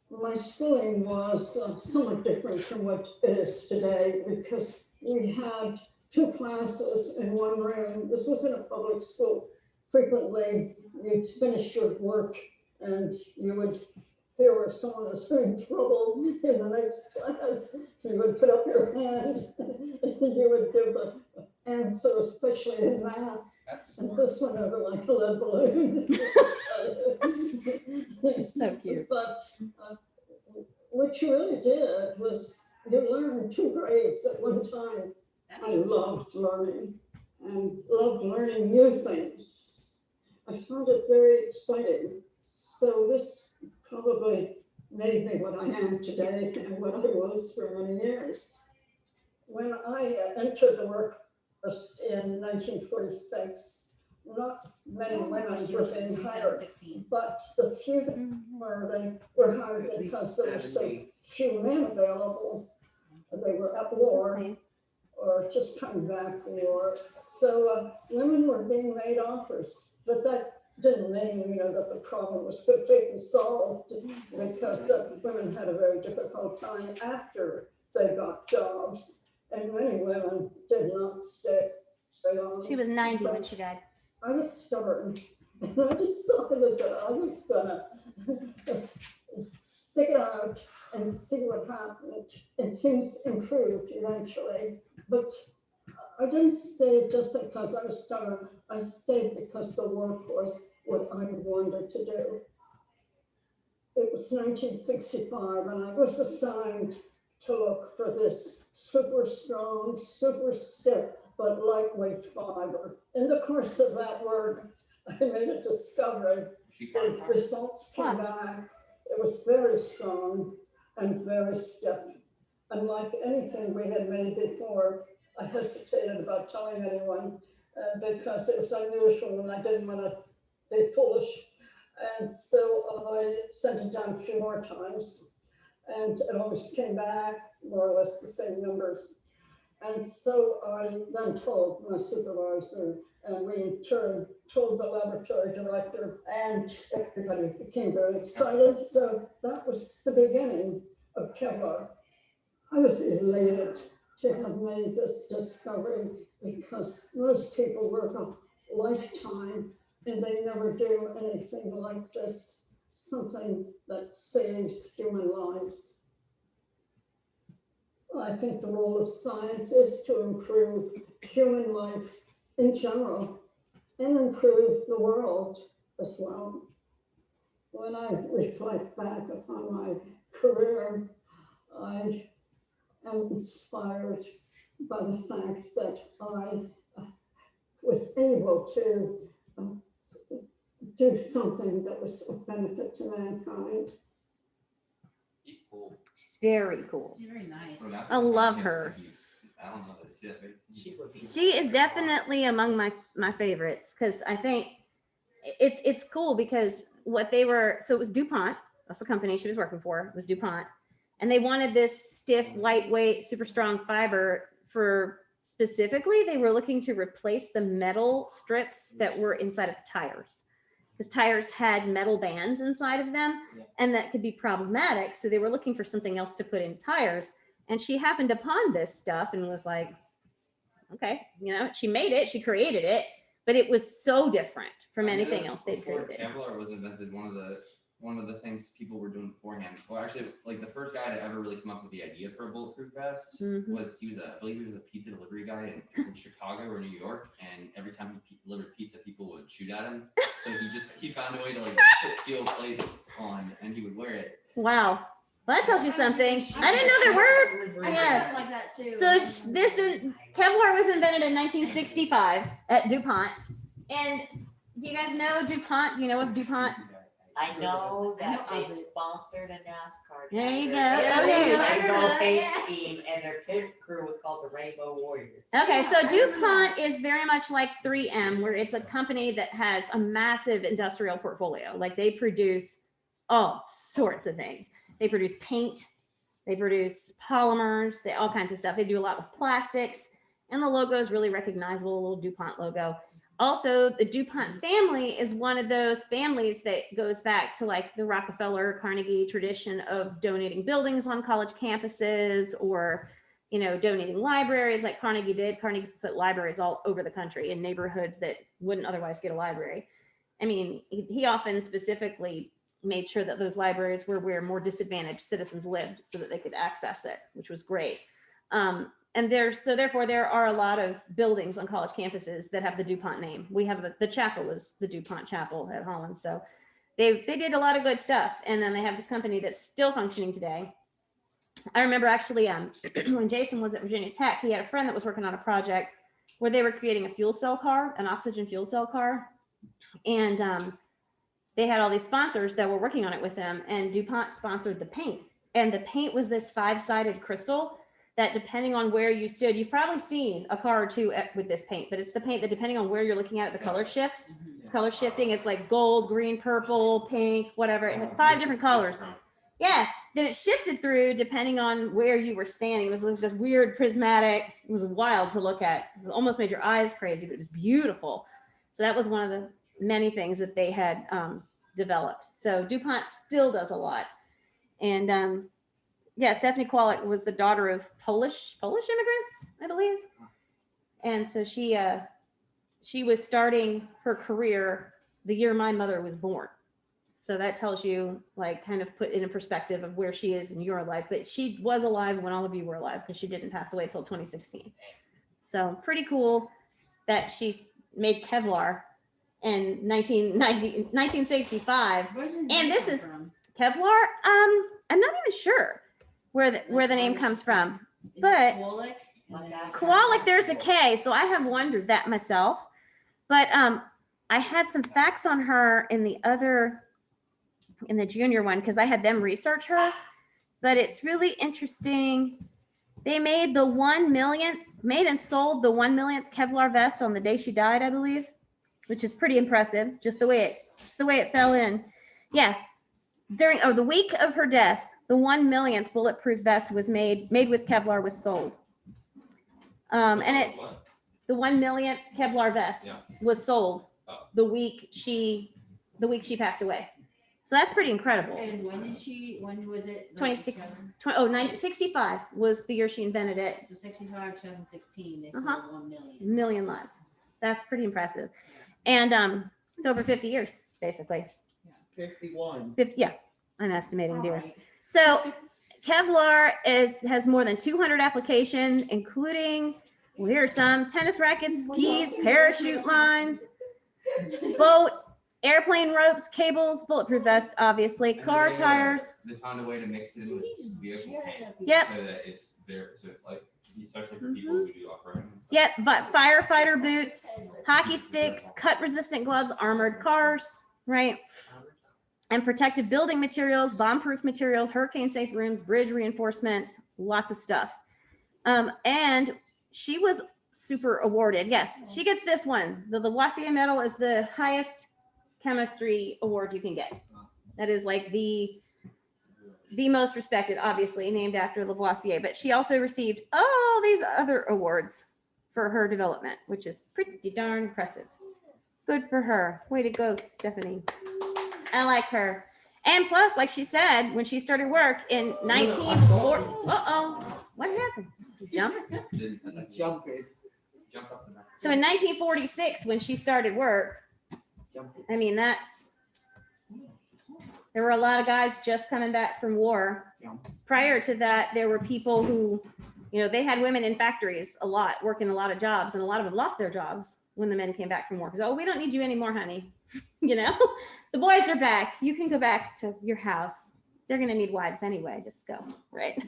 My schooling was somewhat different from what it is today because we had 2 classes in one room. This was in a public school. Frequently, you'd finish your work and you would hear where someone was in trouble in the next class. You would put up your hand and you would give the answer, especially in math. And this went over like a lead balloon. She's so cute. But what you really did was you learned 2 grades at one time. I loved learning and loved learning new things. I found it very exciting. So this probably made me what I am today and what I was for many years. When I entered the workforce in 1946, not many women were being hired, but the few that were hired because there were so few men available. They were at war or just coming back from war. So women were being made offers, but that didn't mean, that the problem was completely solved because women had a very difficult time after they got jobs, and many women did not stay long. She was 90 when she died. I was stubborn, and I decided that I was gonna just stick it out and see what happened. And things improved eventually, but I didn't stay just because I was stubborn. I stayed because the work was what I wanted to do. it was 1965, and I was assigned to look for this super strong, super stiff, but lightweight fiber. In the course of that work, I made a discovery. She The results came back. It was very strong and very stiff. Unlike anything we had made before, I hesitated about telling anyone because it was unusual and I didn't want to be foolish. And so I sent it down a few more times and it always came back more or less the same numbers. And so I then told my supervisor, and we in turn told the laboratory director, and everybody became very excited. So that was the beginning of Kevlar. I was elated to have made this discovery because most people work a lifetime and they never do anything like this, something that saves human lives. I think the role of science is to improve human life in general and improve the world as well. When I reflect back upon my career, I am inspired by the fact that I was able to do something that was of benefit to mankind. She's cool. She's very cool. You're very nice. I love her. I don't know the shit. She is definitely among my favorites because I think it's cool because what they were, so it was DuPont, that's the company she was working for, was DuPont. And they wanted this stiff, lightweight, super strong fiber for specifically, they were looking to replace the metal strips that were inside of tires. Because tires had metal bands inside of them and that could be problematic. So they were looking for something else to put in tires. And she happened upon this stuff and was like, okay, you know, she made it, she created it, but it was so different from anything else they'd created. Kevlar was invented, one of the things people were doing beforehand. Well, actually, like the first guy to ever really come up with the idea for a bulletproof vest was I believe he was a pizza delivery guy in Chicago or New York, and every time he delivered pizza, people would shoot at him. So he found a way to like put steel plates on, and he would wear it. Wow. Well, that tells you something. I didn't know there were. I Yeah. something like that too. So Kevlar was invented in 1965 at DuPont. And do you guys know DuPont? Do you know of DuPont? I know that I know they of it. sponsored a NASCAR. There you driver. go. Yeah, Okay. there you go. Rainbow Paint Yeah. Scheme, and their pit crew was called the Rainbow Warriors. Okay, so DuPont is very much like 3M, where it's a company that has a massive industrial portfolio. Like they produce all sorts of things. They produce paint, they produce polymers, all kinds of stuff. They do a lot with plastics, and the logo is really recognizable, a little DuPont logo. Also, the DuPont family is one of those families that goes back to like the Rockefeller, Carnegie tradition of donating buildings on college campuses or, you know, donating libraries like Carnegie did. Carnegie put libraries all over the country in neighborhoods that wouldn't otherwise get a library. I mean, he often specifically made sure that those libraries were where more disadvantaged citizens lived so that they could access it, which was great. And therefore there are a lot of buildings on college campuses that have the DuPont name. We have the chapel is the DuPont Chapel at Holland. So they did a lot of good stuff. And then they have this company that's still functioning today. I remember actually when Jason was at Virginia Tech, he had a friend that was working on a project where they were creating a fuel cell car, an oxygen fuel cell car. And they had all these sponsors that were working on it with them, and DuPont sponsored the paint. And the paint was this 5-sided crystal that depending on where you stood, you've probably seen a car or two with this paint, but it's the paint that depending on where you're looking at it, the color shifts. It's color shifting. It's like gold, green, purple, pink, whatever. It had 5 different colors. Yeah. Then it shifted through depending on where you were standing. It was like this weird prismatic. It was wild to look at. It almost made your eyes crazy, but it was beautiful. So that was one of the many things that they had developed. So DuPont still does a lot. And yeah, Stephanie Kwolek was the daughter of Polish immigrants, I believe. And so she was starting her career the year my mother was born. So that tells you, like, kind of put in a perspective of where she is in your life. But she was alive when all of you were alive because she didn't pass away until 2016. So pretty cool that she made Kevlar in 1965. Where did And that this come is from? Kevlar, I'm not even sure where the name comes from. But Kowalik, there's a K, so I have wondered that myself. But I had some facts on her in the junior one because I had them research her. But it's really interesting. They made the 1 millionth, made and sold the 1 millionth Kevlar vest on the day she died, I believe, which is pretty impressive. Just the way it fell in. Yeah, during the week of her death, the 1 millionth bulletproof vest was made with Kevlar was sold. The 1 millionth Kevlar vest was sold the week she passed away. So that's pretty incredible. And when was it? 65 was the year she invented it. So 65, 2016, they Uh-huh. sold 1 million. Million lives. That's pretty impressive. And it's over 50 years, basically. 51. Yeah, I'm estimating, dear. Alright. So Kevlar has more than 200 applications, including, well, here are some: tennis rackets, skis, parachute lines, boat, airplane ropes, cables, bulletproof vests, obviously, car tires. They found a way to mix it in with vehicle paint. Yep. So that it's there, so like, especially for people who do off-roading. Yep, but firefighter boots, hockey sticks, cut-resistant gloves, armored cars, right? And protective building materials, bomb-proof materials, hurricane-safe rooms, bridge reinforcements, lots of stuff. And she was super awarded. Yes, she gets this one. The Lavoisier Medal is the highest chemistry award you can get. That is like the most respected, obviously, named after Lavoisier. But she also received all these other awards for her development, which is pretty darn impressive. Good for her. Way to go, Stephanie. I like her. And plus, like she said, when she started work in 1940, what happened? Jump? Jumping. Jump up the back. So in 1946, when she started work, I mean, there were a lot of guys just coming back from war. Prior to that, there were people who, they had women in factories a lot, working a lot of jobs, and a lot of them lost their jobs when the men came back from war. Because, we don't need you anymore, honey. The boys are back. You can go back to your house. They're going to need wives anyway. Just go, right?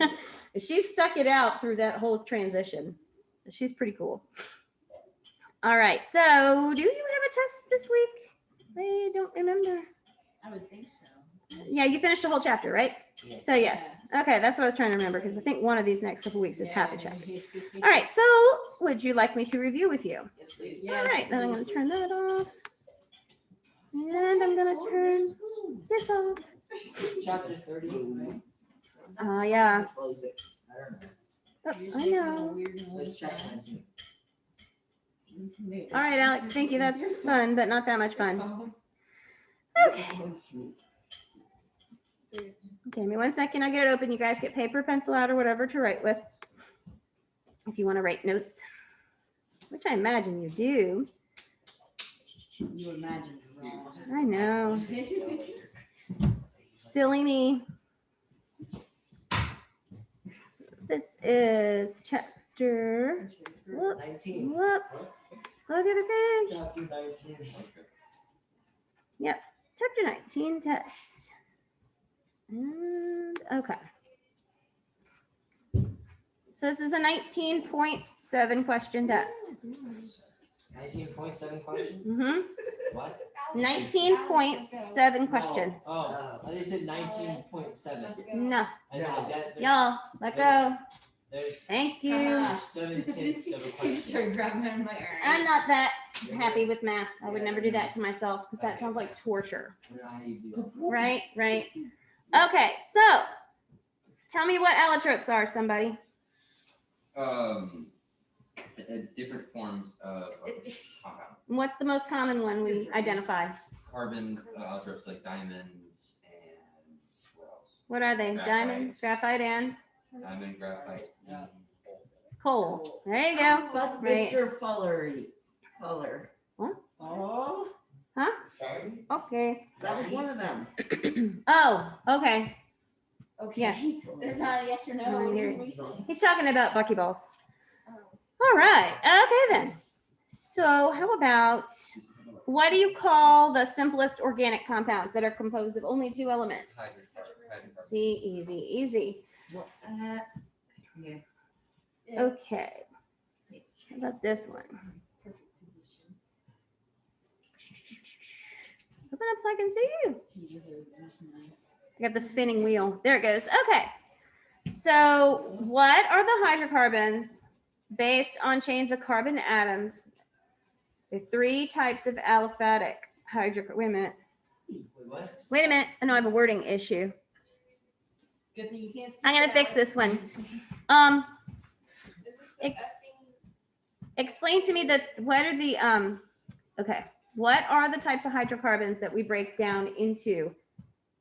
She stuck it out through that whole transition. She's pretty cool. All right. So do you have a test this week? I don't remember. I would think so. Yeah, you finished a whole chapter, right? Yes. So yes. Okay, that's what I was trying to remember because I think one of these next couple weeks is half a chapter. Yeah. All right. So would you like me to review with you? Yes, please. All right. Then I'm going to turn that off. And I'm going to turn this off. Chapter 30. Right? Oh, yeah. Close it. I don't know. Oops, I know. Let's check 19. All right, Alex. Thank you. That's fun, but not that much fun. Okay. Okay, give me 1 second. I'll get it open. You guys get paper, pencil out, or whatever to write with. If you want to write notes, which I imagine you do. You imagine wrong. I know. Silly me. This is chapter. Whoops. 19. Whoops. Go to the other page. Chapter 19. Yep. Chapter 19 test. And okay. So this is a 19.7 question test. 19.7 questions? Mm-hmm. What? 19.7 questions. Oh, I just said 19.7. No. I said that. Y'all, let go. There's Thank you. 7 tenths of a She question. started grabbing my arm. I'm not that happy with math. I would never do that to myself because that sounds like torture. Right, right. Okay, so tell me what allotropes are, somebody. Different forms of compound. What's the most common one we identify? Carbon allotropes like diamonds and what else? What are they? Graphite. Diamond, graphite, and Diamond, graphite. Yeah. coal. There you go. But Right. Mr. Fuller. Oh. Huh? Okay. That was one of them. Oh, okay. Okay. Yes. It's not a yes or no. No, What you're- are you saying? He's talking about buckyballs. Oh. All right. Okay then. So how about what do you call the simplest organic compounds that are composed of only two elements? Hydrocarbon. See, easy, easy. Well, yeah. Okay. How about this one? Open up so I can see you. I got the spinning wheel. There it goes. Okay. So what are the hydrocarbons based on chains of carbon atoms? The three types of aliphatic hydrocarbon. Wait a minute. What? Wait a minute. I know I have a wording issue. Good thing you can't see I'm gonna that. fix this one. Ex- Explain to me what are the okay. What are the types of hydrocarbons that we break down into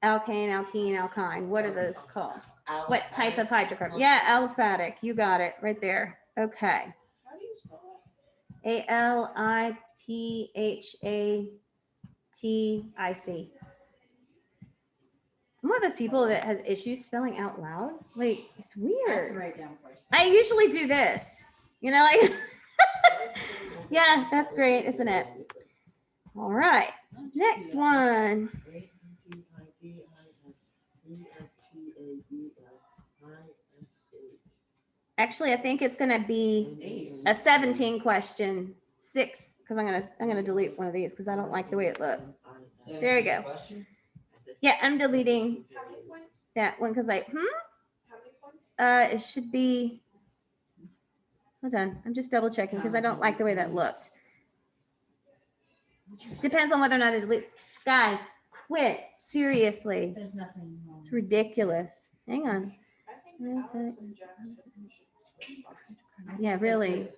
alkane, alkene, alkyne? What are those called? What type of hydrocarbon? Yeah, aliphatic. You got it right there. Okay. How do you spell ALIPHATIC. I'm one of those people that has issues spelling out loud. Like, it's I have to weird. write down first. I usually do this, you know, like, yeah, that's great, isn't it? All right, next one. Actually, I think it's gonna be a 17 question, 6, because I'm gonna delete one of these because I don't like the way it looked. There you go. Questions? Yeah, I'm deleting How many points? that one because How many points? it should be, hold on, I'm just double checking because I don't like the way that looked. Depends on whether or not I delete. Guys, quit, seriously. There's nothing wrong. It's ridiculous. Hang on. I think Alice and Jackson should switch spots. Yeah, really.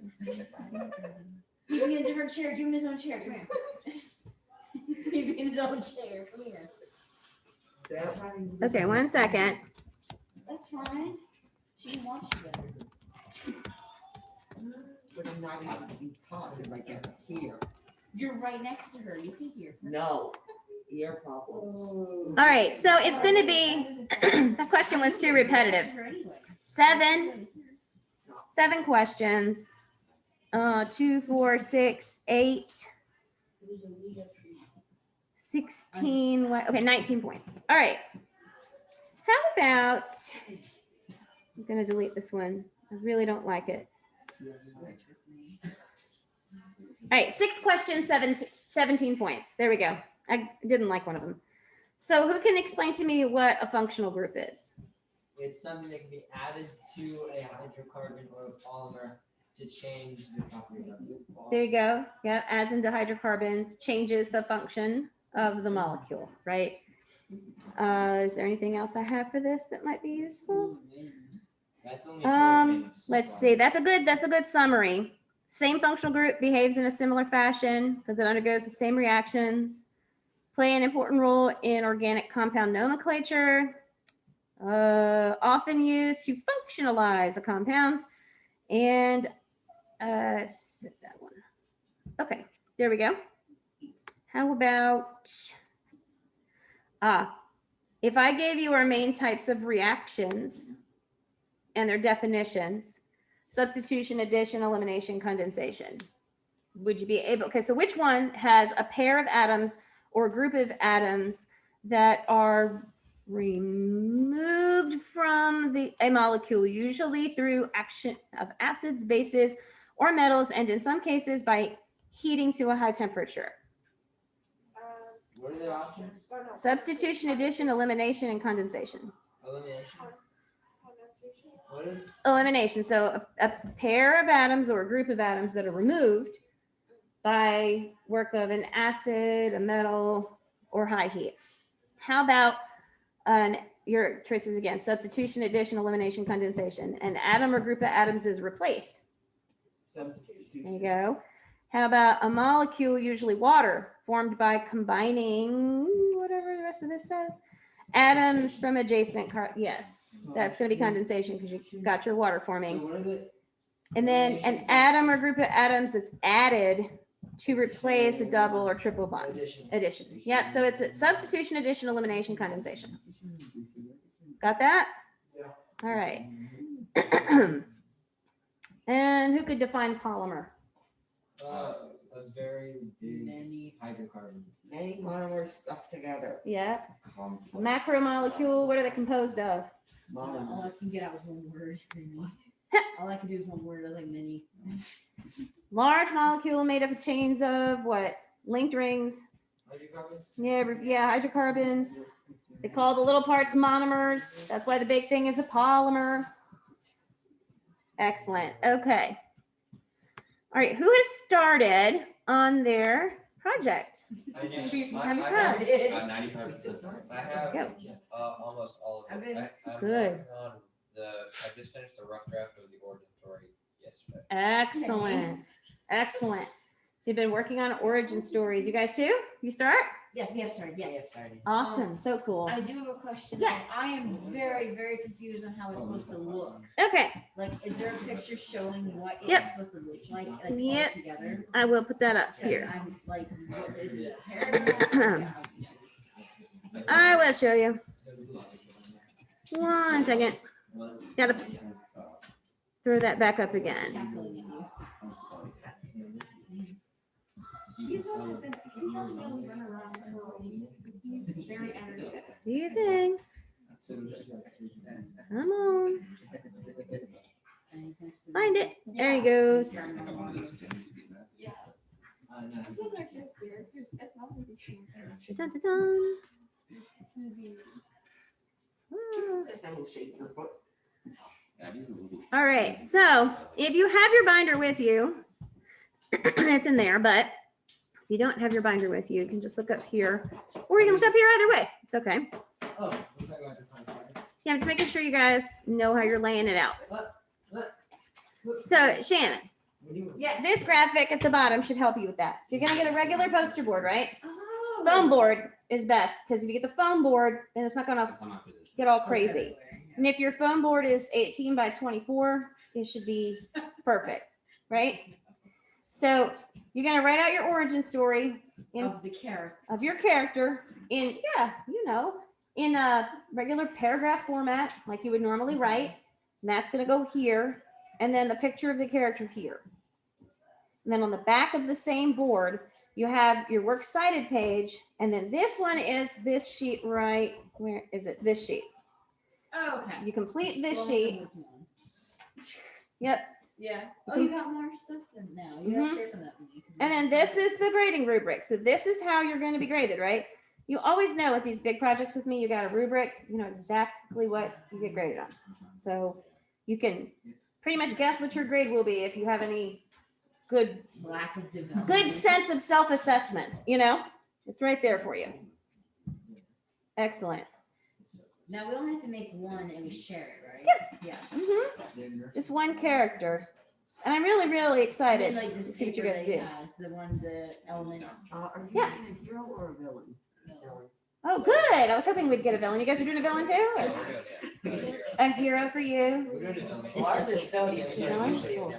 He'd be in a different chair. Give him his own chair. Come here. He'd be in his own chair. Come here. Okay, 1 second. That's fine. She can watch you better. But I'm not even be talking like that here. You're right next to her. You can hear her. No, ear problems. All right, so it's going to be, that question was too repetitive. Next to her anyway. 7 questions. 2, 4, 6, 8, 16, okay, 19 points. All right. How about, I'm gonna delete this one. I really don't like it. All right, 6 questions, 17 points. There we go. I didn't like one of them. So who can explain to me what a functional group is? It's something that can be added to a hydrocarbon or a polymer to change the properties of it. There you go. Yeah, adds into hydrocarbons, changes the function of the molecule, right? Is there anything else I have for this that might be useful? That's only 4 things. Let's see. That's a good summary. Same functional group behaves in a similar fashion because it undergoes the same reactions, play an important role in organic compound nomenclature, often used to functionalize a compound, and that one. Okay, there we go. How about, if I gave you our main types of reactions and their definitions, substitution, addition, elimination, condensation, would you be able, okay, so which one has a pair of atoms or a group of atoms that are removed from a molecule, usually through action of acids, bases, or metals, and in some cases by heating to a high temperature? What are the options? Substitution, addition, elimination, and condensation. Elimination. What is? Elimination, so a pair of atoms or a group of atoms that are removed by work of an acid, a metal, or high heat. How about your choices again? Substitution, addition, elimination, condensation. An atom or group of atoms is replaced. Substitution. There you go. How about a molecule, usually water, formed by combining whatever the rest of this says, atoms from adjacent yes, that's going to be condensation because you got your water So forming. what are the? And then an atom or group of atoms that's added to replace a double or triple bond. Addition. Addition. Yep. So it's a substitution, addition, elimination, condensation. Got that? Yeah. All right. And who could define polymer? A a very big Many. hydrocarbon Many monomers stuck together. Yeah. complex. Macromolecule, what are they composed of? Monomer. All I can get out was one word. Many. All I can do is one word. I was like many. Large molecule made up of chains of what? Linked rings. hydrocarbons. Yeah, hydrocarbons. They call the little parts monomers. That's why the big thing is a polymer. Excellent. Okay. All right. Who has started on their project? I know. Have I time. have- 95%. I have Go. almost all of it. I'm Good. working on I just finished the rough draft of the origin story yesterday. Excellent. Excellent. So you've been working on origin stories. You guys too? You start? Yes, we have started. We have Yes. started. Awesome. So cool. I do have a question. Yes. I am very, very confused on how it's supposed to look. Okay. Like, is there a picture showing what it's Yep. supposed to look like Yep. all together? I will put that up 'Cause here. I'm like, what is it? A paragraph? Yeah. I will show you. 1 second. Gotta throw that back up again. Cackling at you. So you You can tell thought I'd run around for a week. He's very energetic. Do you think? Come on. And he's next to Find me. it. There he goes. I got one of those students to do that. Dun, dun, dun. This ain't shaking your foot. Yeah, I do a little. All right. So if you have your binder with you, it's in there. But if you don't have your binder with you, you can just look up here, or you can look up here either way. It's okay. Oh, looks like I have to find slides. Yeah, I'm just making sure you guys know how you're laying it out. So Shannon, Yes. this graphic at the bottom should help you with that. So you're gonna get a regular poster board, right? Oh. Foam board is best because if you get the foam board, then it's not gonna Come up with this. get all crazy. And if your foam board is 18 by 24, it should be perfect, right? So you're gonna write out your origin story Of the character. of your character in, in a regular paragraph format, like you would normally write. And that's gonna go here, and then the picture of the character here. And then on the back of the same board, you have your works cited page, and then this one is this sheet right, where is it? This sheet. Oh, okay. You complete this Well, sheet. Yep. Yeah. Oh, you got more stuff than now. You gotta share some of that with me. 'cause And then this is the grading rubric. So this is how you're going to be graded, right? You always know with these big projects with me, you got a rubric, you know exactly what you get graded on. So you can pretty much guess what your grade will be if you have any good lack of development. good sense of self-assessment, you know? It's right there for you. Excellent. Now we only have to make one and we share it, right? Yeah. Just one character. And I'm really, really excited Like to this see what you paper guys that he do. has, the one, the elements. Are you Yeah. being a hero or a villain? Oh, good. I was hoping we'd get a villain. You guys are doing a villain too? Yeah, Or- we're doing it. A hero for you. Well, ours is sodium, so Really? it's usually.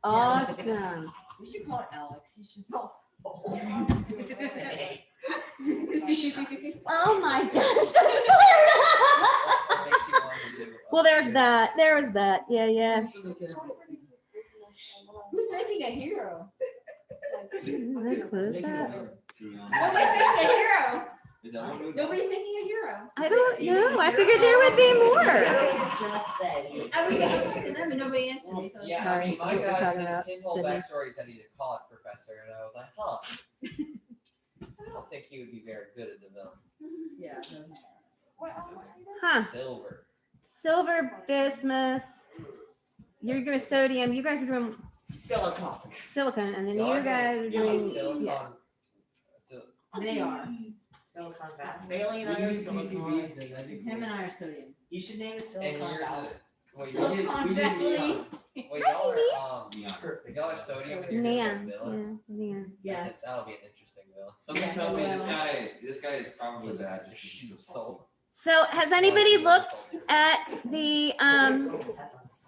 Awesome. We should call it Alex. He's just all. Oh my gosh. that's Makes you want to do, Well, there's that. There was that. Yeah, yeah. Who's making a hero? Did I close that? Nobody's making a hero. Is that what we Nobody's making a hero. I don't know. I figured there would be more. Just say. I was talking to them and nobody answered me. So I was Yeah, Sorry, I mean, so my we're talking guy, about his whole Sydney. backstory said he's a college professor, and I was like, I don't think he would be very good as a villain. Yeah. Huh. Silver. Silver, bismuth. You're doing sodium. You guys are doing Silicon. silicon, and then Y'all you guys are doing silicon. yeah. They are. Silicon Valley. Bailey and I are silicon. Him and I are sodium. You should name it And Silicon you're Valley. well, Silicon y'all, Valley. well, y'all are Neon. Perfect. y'all are sodium and you're gonna Neon. be a villain. Yeah, neon. Yes. That'll be an interesting villain. Something Yes, tells me well. this guy is probably bad just because he's so soul. So has anybody looked at the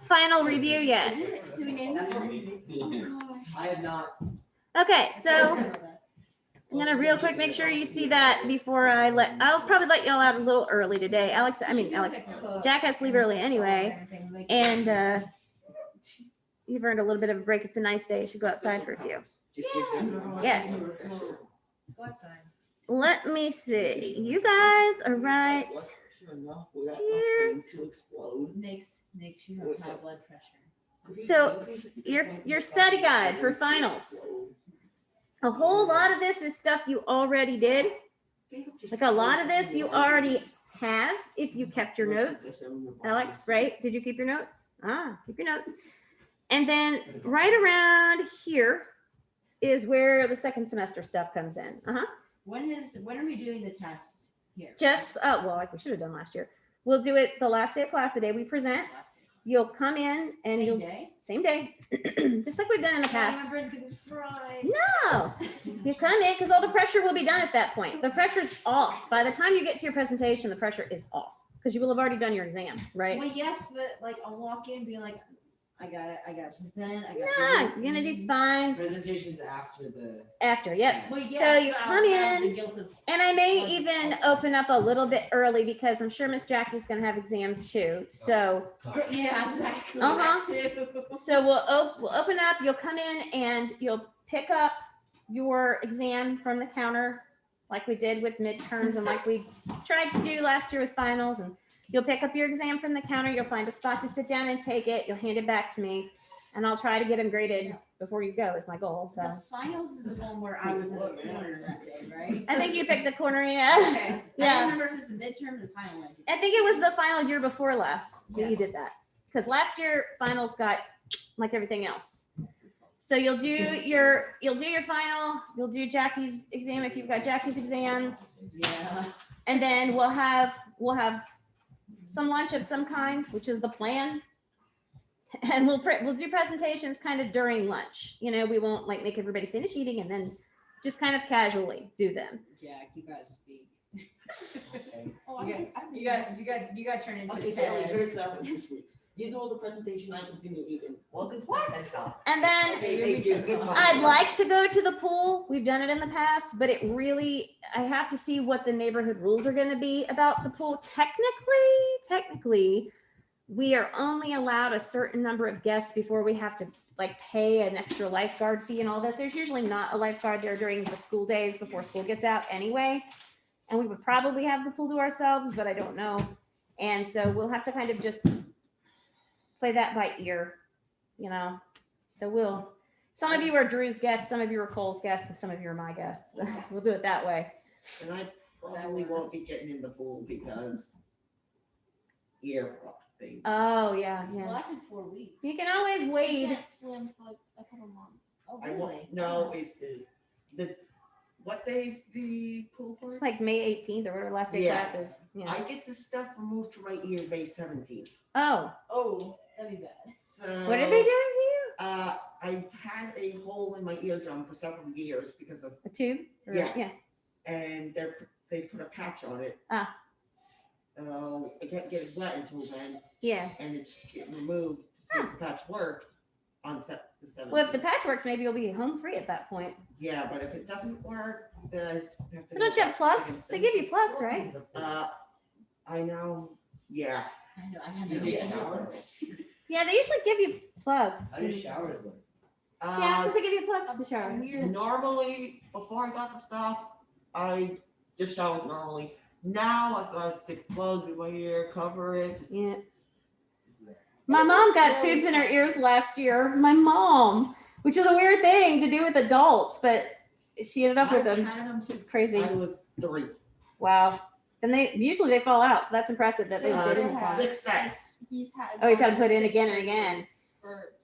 final review yet? Do we name That's it? what we need. I have not. Okay, so I'm gonna real quick make sure you see that before I'll probably let y'all out a little early today. Alex, Jack has to leave early anyway, and you've earned a little bit of a break. It's a nice day. You should go outside for a few. Yeah. Go outside. Let me see. You guys are right. Makes you have high blood pressure. So your study guide for finals. A whole lot of this is stuff you already did. Like a lot of this you already have if you kept your notes. Alex, right? Did you keep your notes? Keep your notes. And then right around here is where the second semester stuff comes in. When are we doing the test here? Just, well, like we should have done last year. We'll do it the last day of class, the day we present. You'll come in and Same you'll, day? same day, just like we've done in the past. My brain's gonna be fried. No, you come in because all the pressure will be done at that point. The pressure's off. By the time you get to your presentation, the pressure is off because you will have already done your exam, right? Well, yes, but like I'll walk in and be like, I got to present. Nah, you're gonna do fine Presentations after the. after, yep. Well, So yes, you but come I'll have in. the guilt of- And I may even open up a little bit early because I'm sure Miss Jackie's gonna have exams too. So, Yeah, exactly. Uh-huh. That too. so we'll open up, you'll come in and you'll pick up your exam from the counter like we did with midterms and like we tried to do last year with finals. And you'll pick up your exam from the counter, you'll find a spot to sit down and take it, you'll hand it back to me. And I'll try to get them graded before you go is my goal, so. The finals is the one where I was in the corner that day, right? I think you picked a corner, yeah. Okay. Yeah. I don't remember if it was the midterm or the final one. I think it was the final year before last that you Yes. did that. Because last year finals got like everything else. So you'll do your final, you'll do Jackie's exam if you've got Jackie's exam, Yeah. and then we'll have some lunch of some kind, which is the plan. And we'll do presentations kind of during lunch. You know, we won't like make everybody finish eating and then just kind of casually do them. Jack, you gotta speak. Oh, You got turned into Okay, a Kelly, TED. here's the you do all the presentation, I continue eating. Welcome to my TED Talk. And then Okay, thank you. Goodbye. I'd like to go to the pool. We've done it in the past, but it really, I have to see what the neighborhood rules are going to be about the pool. Technically, we are only allowed a certain number of guests before we have to like pay an extra lifeguard fee and all this. There's usually not a lifeguard there during the school days before school gets out anyway. And we would probably have the pool to ourselves, but I don't know. And so we'll have to kind of just play that by ear, you know? So some of you are Drew's guests, some of you are Cole's guests, and some of you are my guests. We'll do it that way. And I probably won't be getting in the pool because ear thing. Oh, yeah, Well, yeah. that's in 4 weeks. You can always wade. can't swim for like a couple months. Oh, I really? won't, no, it's what day's the pool for? It's like May 18th or whatever last day Yeah. class is. Yeah. I get the stuff removed from my ear May 17th. Oh, Oh, that'd be bad. So. what are they doing to you? I've had a hole in my eardrum for several years because of, A tube? Or- Yeah. Yeah. and they put a patch on it. Ah. So I can't get it wet until then, Yeah. and it's getting removed to see if the patch worked on the 17th. Well, if the patch works, maybe you'll be home free at that point. Yeah, but if it doesn't work, then I have to. But don't you have plugs? They give you plugs, right? I know, yeah. I know, I have You no take idea. showers? Yeah, they usually give you plugs. How do showers work? Yeah, because they give you plugs to shower. Normally, before I got the stuff, I just showered normally. Now I've got to stick plugs in my ear, cover it. Yeah. My mom got tubes in her ears last year. My mom, which is a weird thing to do with adults, but she ended up with I've them. had them It's since crazy. I was 3. Wow. And they usually they fall out, so that's impressive that they didn't. 6 sets. He's had. Oh, he's had to put in again and again.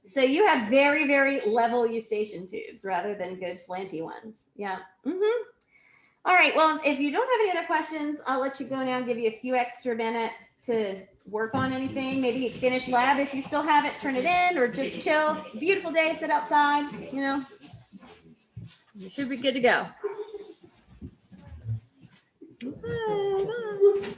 So you have very, very level eustachian tubes rather than good slanty ones. Yeah. Mm-hmm. All right. Well, if you don't have any other questions, I'll let you go now and give you a few extra minutes to work on anything. Maybe finish lab if you still have it, turn it in, or just chill. Beautiful day, sit outside, you know. You should be good to go. Bye. Bye.